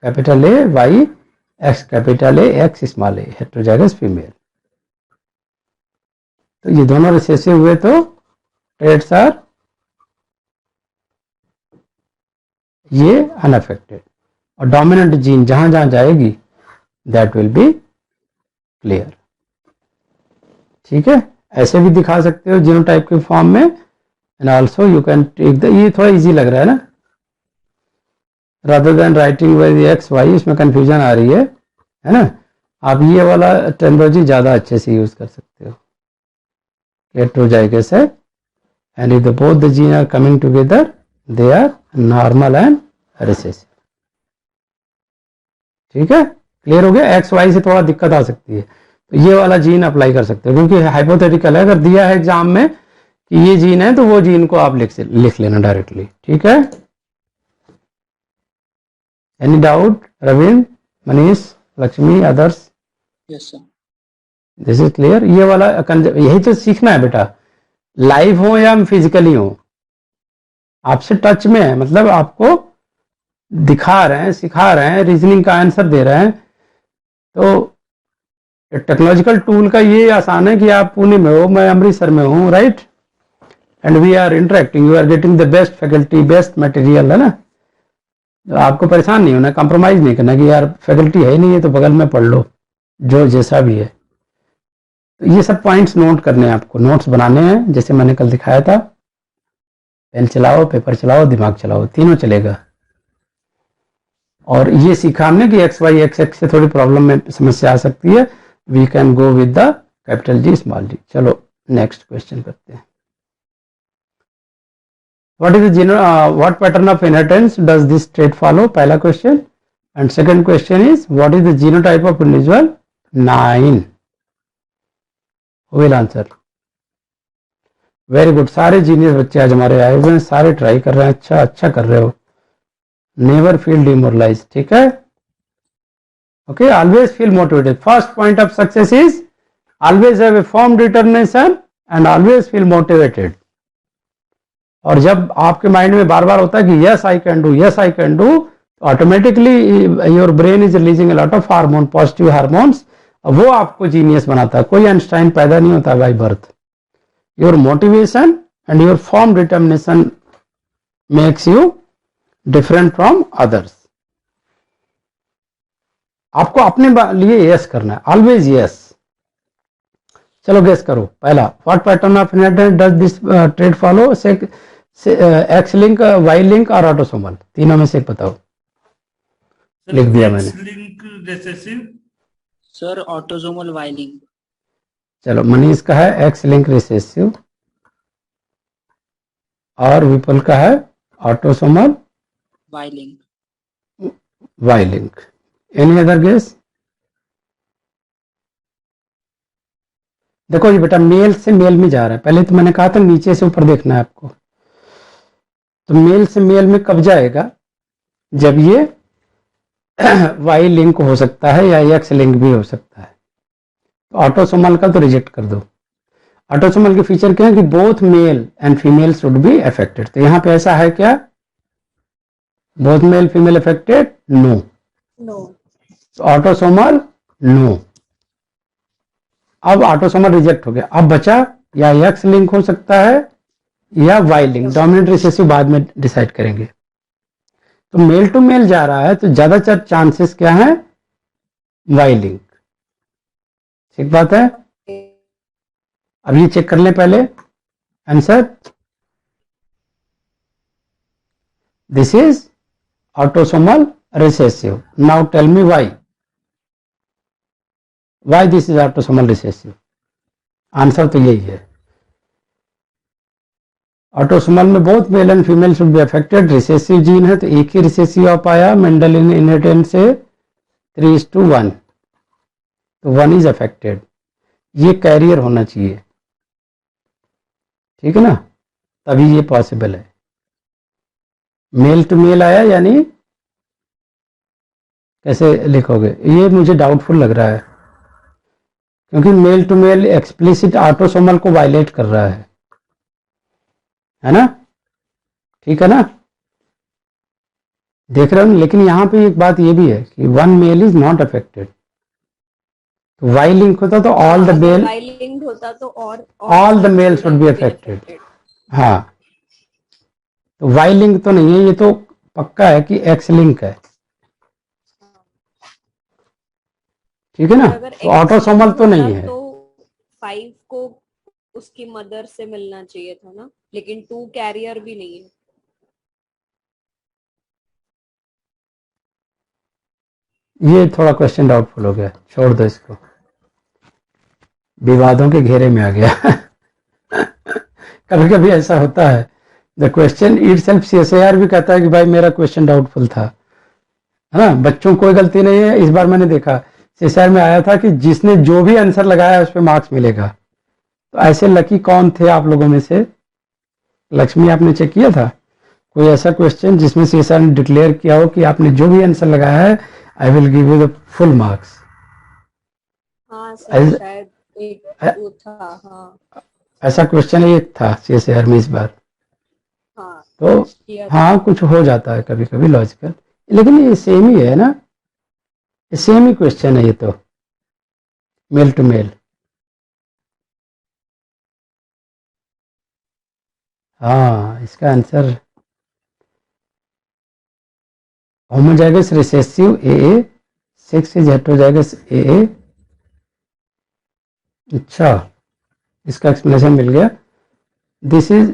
Speaker 1: capital A Y, X capital A, X small A, heterozygous female. तो ये दोनों रिसेसिव हुए तो ट्रेट्स आर ये अनअफेक्टेड, और डोमिनेंट जीन जहां जहां जाएगी दैट विल बी क्लियर। ठीक है, ऐसे भी दिखा सकते हो जीनोटाइप के फॉर्म में, and also you can take the, ये थोड़ा इजी लग रहा है ना, rather than writing by the X Y, इसमें कंफ्यूजन आ रही है ना। आप ये वाला टर्मिनोलॉजी ज़्यादा अच्छे से यूज़ कर सकते हो, हेटेरोजाइगस है, and if the both the gene are coming together they are normal and recessive. ठीक है, क्लियर हो गया। एक्स वाई से थोड़ा दिक्कत आ सकती है, तो ये वाला जीन अप्लाई कर सकते हो, क्योंकि हाइपोथेटिकल है। अगर दिया है एग्जाम में कि ये जीन है तो वो जीन को आप लिख लेना डायरेक्टली। ठीक है, any doubt Ravindra, Manish, Lakshmi, others?
Speaker 5: Yes sir.
Speaker 1: This is clear. ये वाला यही तो सीखना है बेटा, लाइव हो या फिजिकली हो, आपसे टच में है, मतलब आपको दिखा रहे हैं, सिखा रहे हैं, रीजनिंग का आंसर दे रहे हैं। तो टेक्नोलॉजिकल टूल का ये आसान है कि आप पुणे में हो, मैं अमृतसर में हूँ, right, and we are interacting, you are getting the best faculty, best material, है ना। तो आपको परेशान नहीं होना, कंप्रोमाइज नहीं करना कि यार फैकल्टी है ही नहीं है तो बगल में पढ़ लो, जो जैसा भी है। तो ये सब पॉइंट्स नोट करने हैं, आपको नोट्स बनाने हैं, जैसे मैंने कल दिखाया था। पेन चलाओ, पेपर चलाओ, दिमाग चलाओ, तीनों चलेगा। और ये सीखा हमने कि एक्स वाई एक्स एक्स से थोड़ी प्रॉब्लम में समस्या आ सकती है, we can go with the capital G small G. चलो नेक्स्ट क्वेश्चन करते हैं। What is the what pattern of inheritance does this trait follow, पहला question. And second question is what is the genotype of individual 9? Will answer. Very good, सारे genius बच्चे आज हमारे आए हुए हैं, सारे ट्राई कर रहे हैं, अच्छा अच्छा कर रहे हो। नेवर फील डिमोरलाइज, ठीक है। Okay, always feel motivated. First point of success is always have a firm determination and always feel motivated. और जब आपके माइंड में बार बार होता है कि yes I can do, yes I can do, automatically your brain is releasing a lot of hormone, positive hormones, वो आपको genius बनाता है। कोई आइंस्टाइन पैदा नहीं होता by birth. Your motivation and your firm determination makes you different from others. आपको अपने लिए यस करना है, ऑलवेज यस। चलो गेस करो, पहला, what pattern of inheritance does this trait follow, X link, Y link और ऑटोसोमल, तीनों में से एक बताओ। लिख दिया मैंने।
Speaker 4: X link recessive.
Speaker 5: Sir autosomal वाइलिंग।
Speaker 1: चलो मनीष का है एक्स लिंक रिसेसिव और विपुल का है ऑटोसोमल
Speaker 5: वाइलिंग।
Speaker 1: Y link. Any other guess? देखो ये बेटा मेल से मेल में जा रहा है, पहले तो मैंने कहा था नीचे से ऊपर देखना है आपको। तो मेल से मेल में कब जाएगा? जब ये वाई लिंक हो सकता है या एक्स लिंक भी हो सकता है। तो ऑटोसोमल का तो रिजेक्ट कर दो। ऑटोसोमल के फीचर क्या है कि both male and female should be affected. तो यहां पे ऐसा है क्या? Both male female affected? No.
Speaker 2: No.
Speaker 1: Autosomal no. अब ऑटोसोमल रिजेक्ट हो गया, अब बचा या एक्स लिंक हो सकता है या वाई लिंक। डोमिनेंट रिसेसिव बाद में डिसाइड करेंगे। तो मेल टू मेल जा रहा है तो ज्यादातर चांसेस क्या है? Y link. ठीक बात है। अब ये चेक कर लें पहले answer. This is autosomal recessive. Now tell me why this is autosomal recessive. Answer तो यही है, ऑटोसोमल में both male and female should be affected. Recessive gene है तो एक ही रिसेसिव आ पाया, मेंडल इनहेरिटेंस से 3:1, तो 1 इज अफेक्टेड। ये कैरियर होना चाहिए, ठीक है ना, तभी ये पॉसिबल है। मेल टू मेल आया यानी कैसे लिखोगे, ये मुझे डाउटफुल लग रहा है, क्योंकि male to male explicit autosomal को वायलेट कर रहा है ना, ठीक है ना, देख रहे हो। लेकिन यहां पे एक बात ये भी है कि one male is not affected. तो वाई लिंक होता तो all the male,
Speaker 2: Y link होता तो
Speaker 1: all the male should be affected. हाँ, तो वाई लिंक तो नहीं है, ये तो पक्का है कि एक्स लिंक है, ठीक है ना। तो ऑटोसोमल तो नहीं है।
Speaker 2: तो 5 को उसकी मदर से मिलना चाहिए था ना, लेकिन 2 कैरियर भी नहीं है।
Speaker 1: ये थोड़ा क्वेश्चन डाउटफुल हो गया, छोड़ दो इसको, विवादों के घेरे में आ गया। कभी कभी ऐसा होता है, the question it self CSIR भी कहता है कि भाई मेरा क्वेश्चन डाउटफुल था, है ना। बच्चों कोई गलती नहीं है, इस बार मैंने देखा CSIR में आया था कि जिसने जो भी आंसर लगाया उस पर मार्क्स मिलेगा। तो ऐसे लकी कौन थे आप लोगों में से? लक्ष्मी, आपने चेक किया था कोई ऐसा क्वेश्चन जिसमें CSIR ने डिक्लेयर किया हो कि आपने जो भी आंसर लगाया है I will give you the full marks?
Speaker 2: हाँ सर, शायद एक वो था। हाँ
Speaker 1: ऐसा क्वेश्चन एक था CSIR में इस बार।
Speaker 2: हाँ,
Speaker 1: तो
Speaker 2: कुछ किया था।
Speaker 1: हाँ, कुछ हो जाता है कभी कभी लॉजिकल, लेकिन ये सेम ही है ना, ये सेम ही क्वेश्चन है ये तो, मेल टू मेल। हाँ, इसका answer homozygous recessive AA, sex is heterozygous AA। अच्छा, इसका एक्सप्लेनेशन मिल गया। दिस इज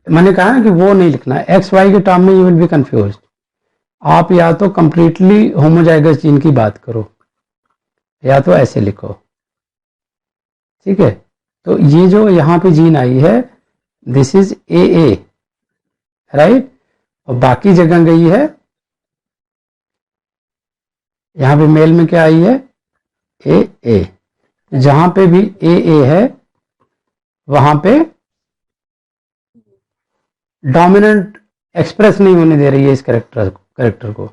Speaker 1: मैंने कहा ना कि वो नहीं लिखना, XY के टर्म में यू विल बी कंफ्यूज। आप या तो कंप्लीटली होमोजाइगस जीन की बात करो या तो ऐसे लिखो, ठीक है। तो ये जो यहाँ पे जीन आई है, दिस इज AA, राइट, और बाकी जगह गई है, यहाँ पे मेल में क्या आई है? AA। जहां पे भी AA है वहां पे डोमिनेंट एक्सप्रेस नहीं होने दे रही है इस करेक्टर को।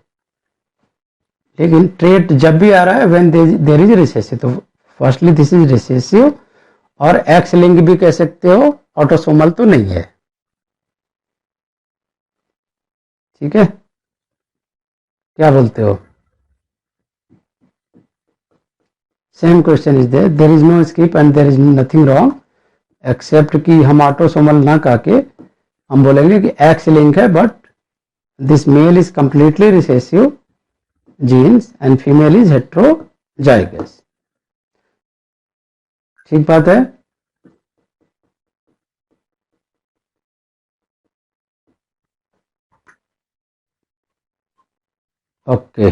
Speaker 1: लेकिन ट्रेट जब भी आ रहा है व्हेन देयर इज रिसेसिव, तो फर्स्टली दिस इज रिसेसिव, और एक्स लिंक भी कह सकते हो, ऑटोसोमल तो नहीं है, ठीक है। क्या बोलते हो? Same question is there is no skip and there is nothing wrong, except कि हम ऑटोसोमल ना कह के हम बोलेंगे कि एक्स लिंक है, but this male is completely recessive genes and female is heterozygous. ठीक बात है। ओके,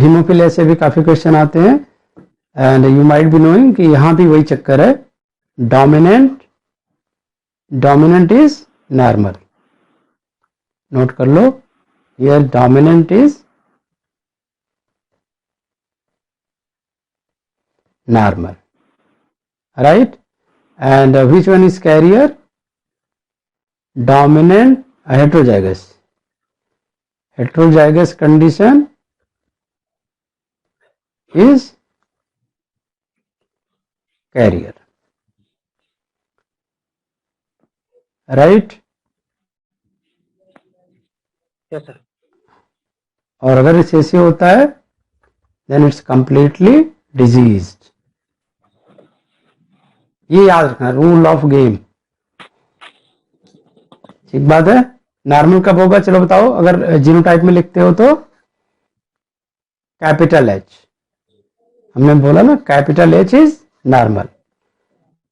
Speaker 1: हीमोफिलिया से भी काफी क्वेश्चन आते हैं, and you might be knowing कि यहां भी वही चक्कर है, डोमिनेंट इज नॉर्मल। नोट कर लो, here dominant is normal, right, and which one is carrier? Dominant heterozygous. heterozygous condition is carrier, right?
Speaker 3: Yes sir.
Speaker 1: और अगर रिसेसिव होता है देन इट्स कंप्लीटली डिजीज्ड। ये याद रखना, रूल ऑफ गेम, ठीक बात है। नॉर्मल कब होगा? चलो बताओ, अगर जीनोटाइप में लिखते हो तो कैपिटल H, हमने बोला ना capital H is normal,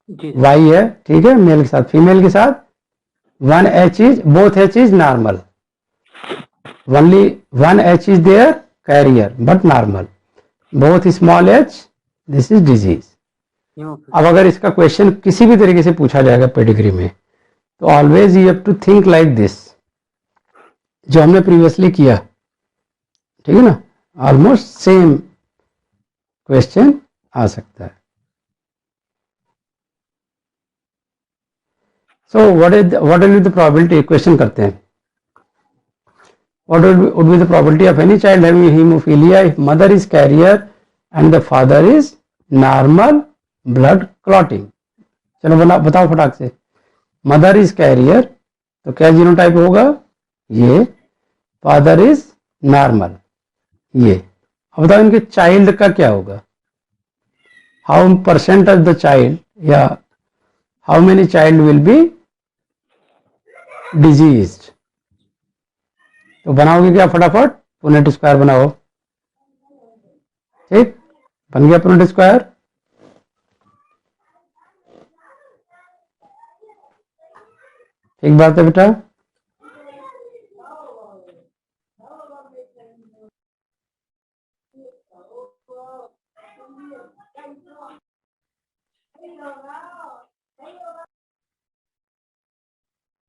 Speaker 1: Y है, ठीक है, मेल के साथ, फीमेल के साथ 1H is, both H is normal, only 1H is there carrier but normal, both small h, this is disease. अब अगर इसका क्वेश्चन किसी भी तरीके से पूछा जाएगा पेडिग्री में, तो always you have to think like this, जो हमने प्रीवियसली किया, ठीक है ना, ऑलमोस्ट सेम क्वेश्चन आ सकता है। So what will be the probability, question करते हैं, what would be the probability of any child having hemophilia if mother is carrier and the father is normal blood clotting? चलो बताओ फटाक से, mother is career तो क्या genotype होगा? ये, फादर इज नॉर्मल, ये। अब बताओ इनके चाइल्ड का क्या होगा? How percent of the child, या how many child will be diseased? तो बनाओगे क्या फटाफट? पुनेट स्क्वायर बनाओ, ठीक, बन गया पुनेट स्क्वायर। ठीक बात है बेटा।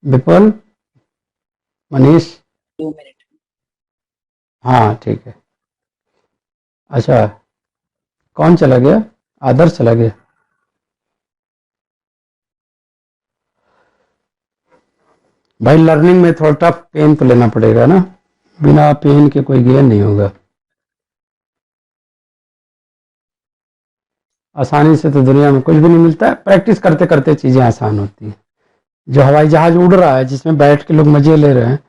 Speaker 1: विपुल, मनीष,
Speaker 5: 2 मिनट।
Speaker 1: हाँ ठीक है। अच्छा, कौन चला गया? आदर्श चला गया। भाई लर्निंग में थोड़ा टफ पेन तो लेना पड़ेगा ना, बिना पेन के कोई गेन नहीं होगा। आसानी से तो दुनिया में कुछ भी नहीं मिलता है, प्रैक्टिस करते करते चीजें आसान होती है। जो हवाई जहाज उड़ रहा है जिसमें बैठ के लोग मजे ले रहे हैं,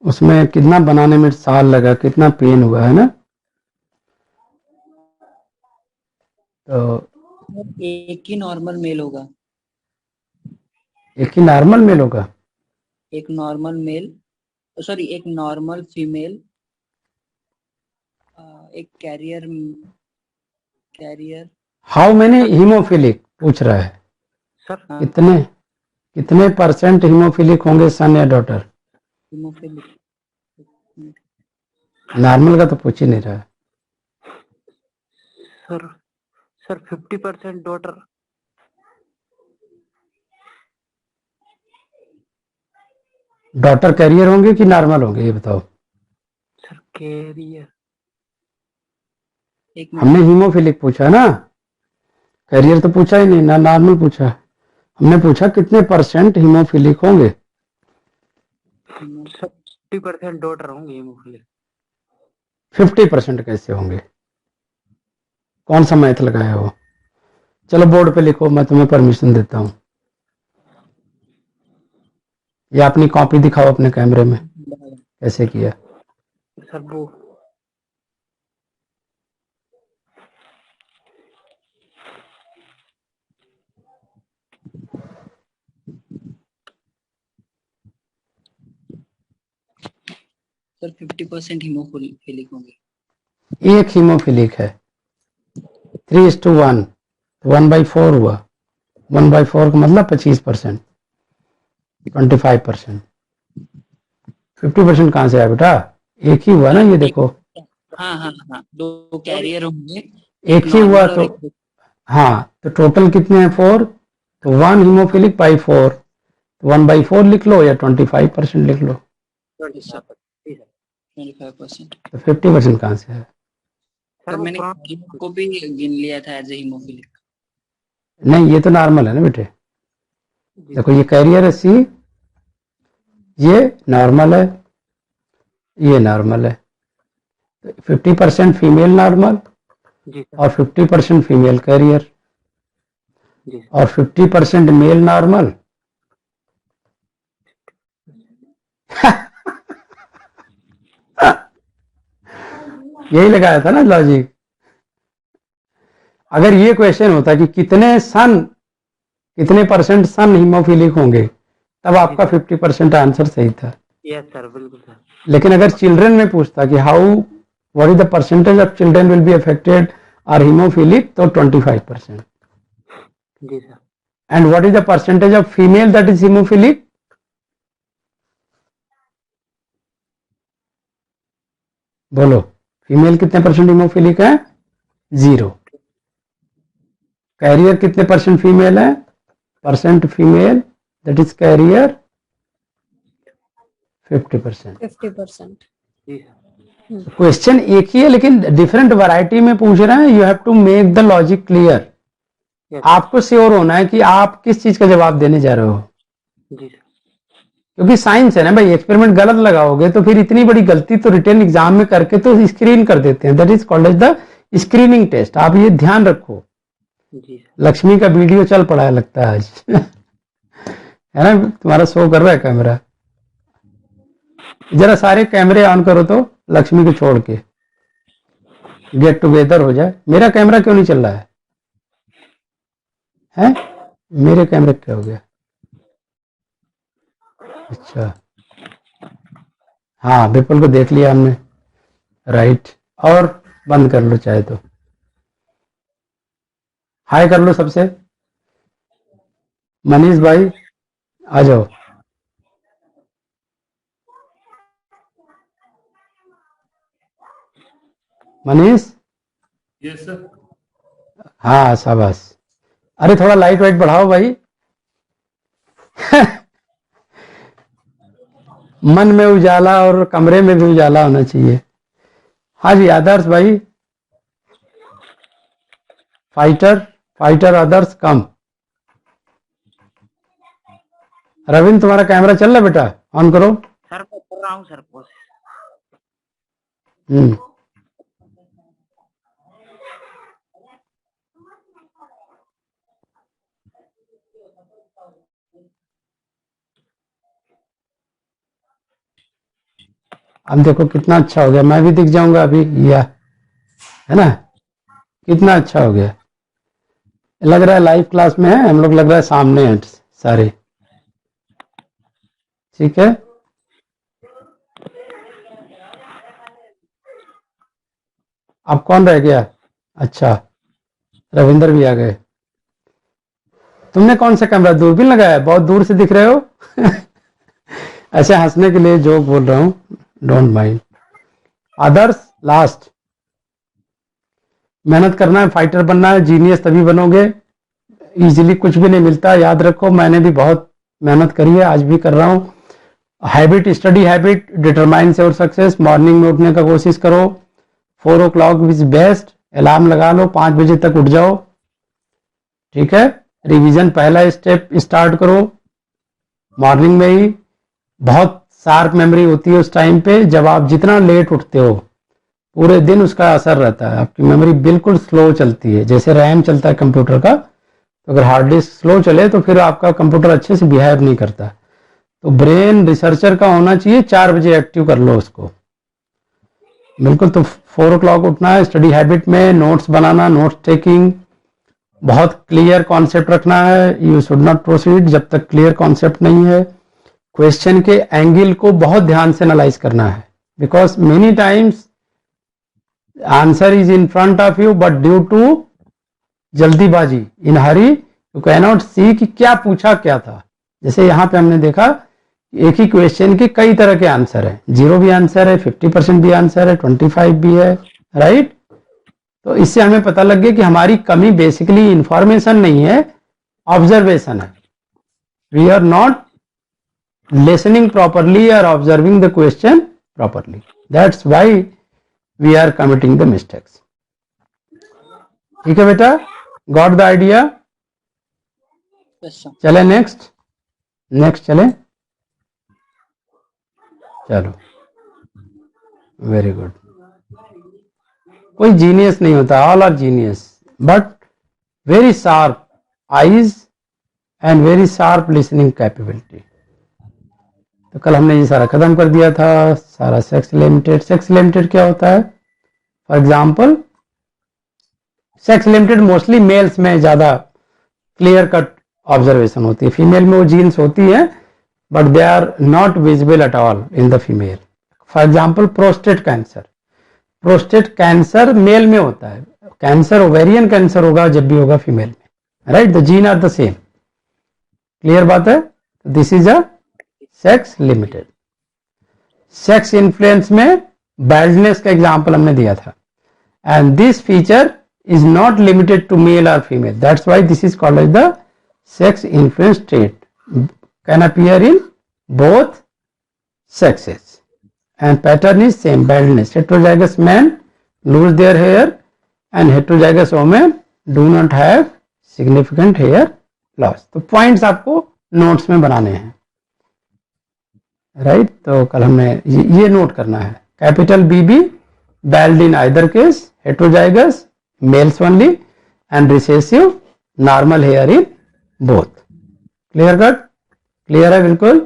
Speaker 1: उसमें कितना बनाने में साल लगा, कितना पेन हुआ है ना। तो
Speaker 5: एक ही नॉर्मल मेल होगा,
Speaker 1: एक ही नॉर्मल मेल होगा।
Speaker 5: एक नॉर्मल मेल, सॉरी एक नॉर्मल फीमेल, एक carrier carrier.
Speaker 1: How many haemophilic पूछ रहा है,
Speaker 3: सर
Speaker 5: हाँ,
Speaker 1: कितने कितने परसेंट हीमोफिलिक होंगे सन या डॉटर?
Speaker 5: हीमोफिलिक।
Speaker 1: नॉर्मल का तो पूछ ही नहीं रहा है।
Speaker 3: Sir sir 50% daughter.
Speaker 1: Daughter carrier होंगे कि नॉर्मल होंगे, ये बताओ।
Speaker 3: Sir carrier.
Speaker 5: एक मिनट।
Speaker 1: हमने हीमोफिलिक पूछा ना, कैरियर तो पूछा ही नहीं ना, नॉर्मल पूछा। हमने पूछा कितने परसेंट हीमोफिलिक होंगे।
Speaker 3: सर 50% डॉटर होंगे हीमोफिलिक।
Speaker 1: 50% कैसे होंगे? कौन सा मैथ लगाया हो? चलो बोर्ड पे लिखो, मैं तुम्हें परमिशन देता हूँ। या अपनी कॉपी दिखाओ अपने कैमरे में कैसे किया।
Speaker 3: सर वो
Speaker 5: सर 50% हीमोफिलिक होंगे।
Speaker 1: एक हीमोफिलिक है, 3:1, 1/4 हुआ। 1/4 का मतलब 25%, 25%। 50% कहाँ से आया बेटा? एक ही हुआ ना, ये देखो।
Speaker 5: हाँ हाँ हाँ, दो कैरियर होंगे,
Speaker 1: एक ही हुआ
Speaker 5: नॉर्मल और
Speaker 1: तो
Speaker 5: एक।
Speaker 1: हाँ, तो टोटल कितने हैं? 4। तो 1 हीमोफिलिक बाई 4, तो 1/4 लिख लो या 25% लिख लो।
Speaker 5: 25%।
Speaker 1: तो 50% कहाँ से है?
Speaker 5: सर मैंने कैरियर को भी गिन लिया था एज ए हीमोफिलिक।
Speaker 1: नहीं, ये तो नॉर्मल है ना बेटे। देखो ये कैरियर है सी, ये नॉर्मल है, ये नॉर्मल है। 50% फीमेल नॉर्मल
Speaker 3: जी सर।
Speaker 1: और 50% फीमेल कैरियर
Speaker 3: जी सर।
Speaker 1: और 50% मेल नॉर्मल। यही लगाया था ना लॉजिक। अगर ये क्वेश्चन होता कि कितने परसेंट सन हीमोफिलिक होंगे, तब आपका 50% आंसर सही था।
Speaker 3: यस सर, बिल्कुल सर।
Speaker 1: लेकिन अगर चिल्ड्रन में पूछता कि what is the percentage of children will be affected are hemophilic, तो 25%।
Speaker 3: जी sir.
Speaker 1: And what is the percentage of female that is hemophilic? बोलो, फीमेल कितने परसेंट हीमोफिलिक है? 0। कैरियर कितने परसेंट फीमेल है? Percent female that is carrier 50%।
Speaker 2: 50%।
Speaker 3: जी sir.
Speaker 1: Question एक ही है लेकिन डिफरेंट वैरायटी में पूछ रहे हैं। You have to make the logic clear.
Speaker 3: Yes
Speaker 1: आपको श्योर होना है कि आप किस चीज का जवाब देने जा रहे हो,
Speaker 3: जी सर।
Speaker 1: क्योंकि साइंस है ना भाई। एक्सपेरिमेंट गलत लगाओगे तो फिर इतनी बड़ी गलती तो रिटर्न एग्जाम में करके तो स्क्रीन कर देते हैं। That is called as the screening test. आप ये ध्यान रखो।
Speaker 3: जी सर।
Speaker 1: लक्ष्मी का वीडियो चल पड़ा है लगता है आज। है ना, तुम्हारा शो कर रहा है कैमरा। जरा सारे कैमरे ऑन करो तो, लक्ष्मी को छोड़ के गेट टुगेदर हो जाए। मेरा कैमरा क्यों नहीं चल रहा है? हैं? मेरे कैमरे क्या हो गया? अच्छा, हाँ विपुल को देख लिया हमने, राइट। और बंद कर लो चाहे तो। हाय कर लो सबसे। मनीष भाई आ जाओ। Manish,
Speaker 4: yes sir.
Speaker 1: हाँ शाबाश। अरे थोड़ा लाइट वाइट बढ़ाओ भाई। मन में उजाला और कमरे में भी उजाला होना चाहिए। हाँ जी आदर्श भाई, फाइटर अदर्स कम। रविंद्र तुम्हारा कैमरा चल रहा है बेटा, ऑन करो।
Speaker 3: सर मैं कर रहा हूँ सर कोशिश।
Speaker 1: हम्म, अब देखो कितना अच्छा हो गया, मैं भी दिख जाऊंगा अभी, या है ना, कितना अच्छा हो गया। लग रहा है लाइव क्लास में है हम लोग, लग रहा है सामने हैं सारे। ठीक है, अब कौन रह गया? अच्छा रविंदर भी आ गए। तुमने कौन सा कैमरा, दूरबीन लगाया है? बहुत दूर से दिख रहे हो। ऐसे हंसने के लिए जोक बोल रहा हूँ, डोंट माइंड। Others last. मेहनत करना है, फाइटर बनना है, जीनियस तभी बनोगे। इजीली कुछ भी नहीं मिलता, याद रखो। मैंने भी बहुत मेहनत करी है, आज भी कर रहा हूँ। Habit, study habit determines your success. Morning में उठने का कोशिश करो, 4 o'clock इज बेस्ट। अलार्म लगा लो, 5 बजे तक उठ जाओ। ठीक है, रिवीजन पहला स्टेप स्टार्ट करो मॉर्निंग में ही। बहुत शार्प मेमोरी होती है उस टाइम पे, जब आप जितना लेट उठते हो पूरे दिन उसका असर रहता है। आपकी मेमोरी बिल्कुल स्लो चलती है, जैसे रैम चलता है कंप्यूटर का। तो अगर हार्ड डिस्क स्लो चले तो फिर आपका कंप्यूटर अच्छे से बिहेव नहीं करता। तो ब्रेन रिसर्चर का होना चाहिए, 4 बजे एक्टिव कर लो उसको बिल्कुल। तो 4 o'clock उठना है, स्टडी हैबिट में नोट्स बनाना, नोट्स टेकिंग, बहुत क्लियर कॉन्सेप्ट रखना है। यू शुड नॉट प्रोसीड जब तक क्लियर कॉन्सेप्ट नहीं है। क्वेश्चन के एंगल को बहुत ध्यान से एनालाइज करना है, because many times answer is in front of you, but due to जल्दीबाजी, in hurry, you can not see कि क्या पूछा क्या था। जैसे यहाँ पे हमने देखा एक ही क्वेश्चन के कई तरह के आंसर है, 0 भी आंसर है, 50% भी आंसर है, 25 भी है, राइट। तो इससे हमें पता लग गया कि हमारी कमी बेसिकली इंफॉर्मेशन नहीं है, ऑब्जर्वेशन है। We are not listening properly और observing the question properly, that's why we are committing the mistakes. ठीक है बेटा, got the idea.
Speaker 5: Yes sir.
Speaker 1: चले नेक्स्ट चले, चलो वेरी गुड। कोई जीनियस नहीं होता, all are genius, but very sharp eyes and very sharp listening capability. तो कल हमने ये सारा खत्म कर दिया था, सारा सेक्स लिमिटेड। सेक्स लिमिटेड क्या होता है? For example, sex limited mostly males में ज्यादा क्लियर कट ऑब्जर्वेशन होती है। फीमेल में वो जीन्स होती है, but they are not visible at all in the female. For example prostate cancer. Prostate cancer male में होता है, कैंसर ओवेरियन कैंसर होगा जब भी होगा फीमेल में, right. The gene are the same. Clear बात है? This is a sex limited. Sex influence में बैल्डनेस का एग्जाम्पल हमने दिया था, and this feature is not limited to male or female. That's why this is called as the sex influence trait. Can appear in both sexes. And pattern is same, baldness. Heterozygous men lose their hair and heterozygous women do not have significant hair loss. तो points आपको notes में बनाने हैं, right? तो कल हमने ये note करना है, capital BB, bald in either case, heterozygous males only, and recessive normal hair in both. Clear cut? Clear है बिल्कुल?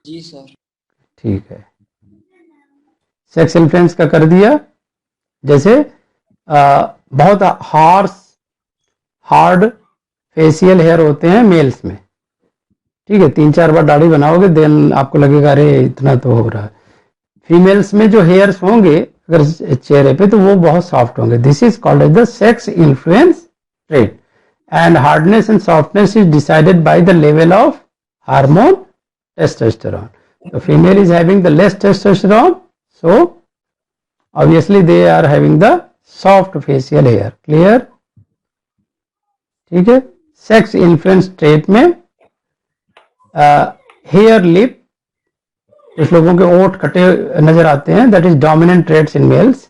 Speaker 5: जी सर।
Speaker 1: ठीक है, सेक्स इन्फ्लुएंस का कर दिया। जैसे बहुत हार्ड फेशियल हेयर होते हैं मेल्स में, ठीक है, 3-4 बार दाढ़ी बनाओगे देन आपको लगेगा अरे इतना तो हो रहा है। फीमेल्स में जो हेयर्स होंगे अगर चेहरे पे तो वो बहुत सॉफ्ट होंगे। This is called as the sex influence trait, and hardness and softness is decided by the level of hormone testosterone. तो female is having the less testosterone, so obviously they are having the soft facial hair. Clear? ठीक है। Sex influence trait में hare lip कुछ लोगों के ओठ कटे नजर आते हैं, that is dominant traits in males,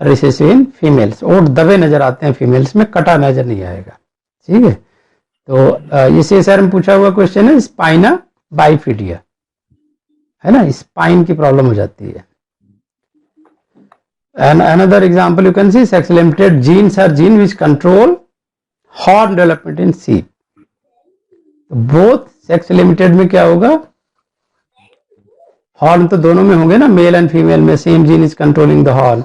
Speaker 1: recessive in females. ओठ दबे नजर आते हैं फीमेल्स में, कटा नजर नहीं आएगा। ठीक है, तो ये CSR में पूछा हुआ क्वेश्चन है, स्पाइना बाइफिडिया, है ना, स्पाइन की प्रॉब्लम हो जाती है। And another example you can see, sex limited genes are gene which control horn development in sheep. Both sex limited में क्या होगा, हॉर्न तो दोनों में होंगे ना, मेल एंड फीमेल में same gene is controlling the horn,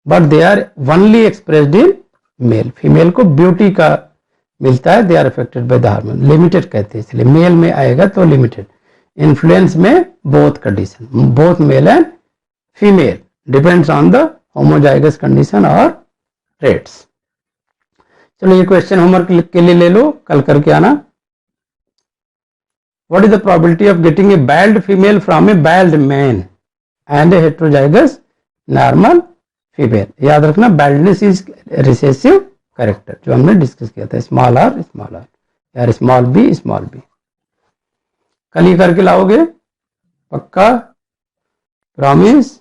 Speaker 1: but they are only expressed in male. Female को ब्यूटी का मिलता है, they are affected by the hormone, limited कहते हैं इसलिए। मेल में आएगा तो लिमिटेड, इन्फ्लुएंस में both condition, both male and female, depends on the homozygous condition और ट्रेट्स। चलो ये क्वेश्चन होमवर्क के लिए ले लो, कल करके आना। What is the probability of getting a bald female from a bald man and a heterozygous normal female? याद रखना, baldness is recessive character, जो हमने डिस्कस किया था, स्मॉल आर या स्मॉल बी। कल ही करके लाओगे, पक्का, प्रॉमिस?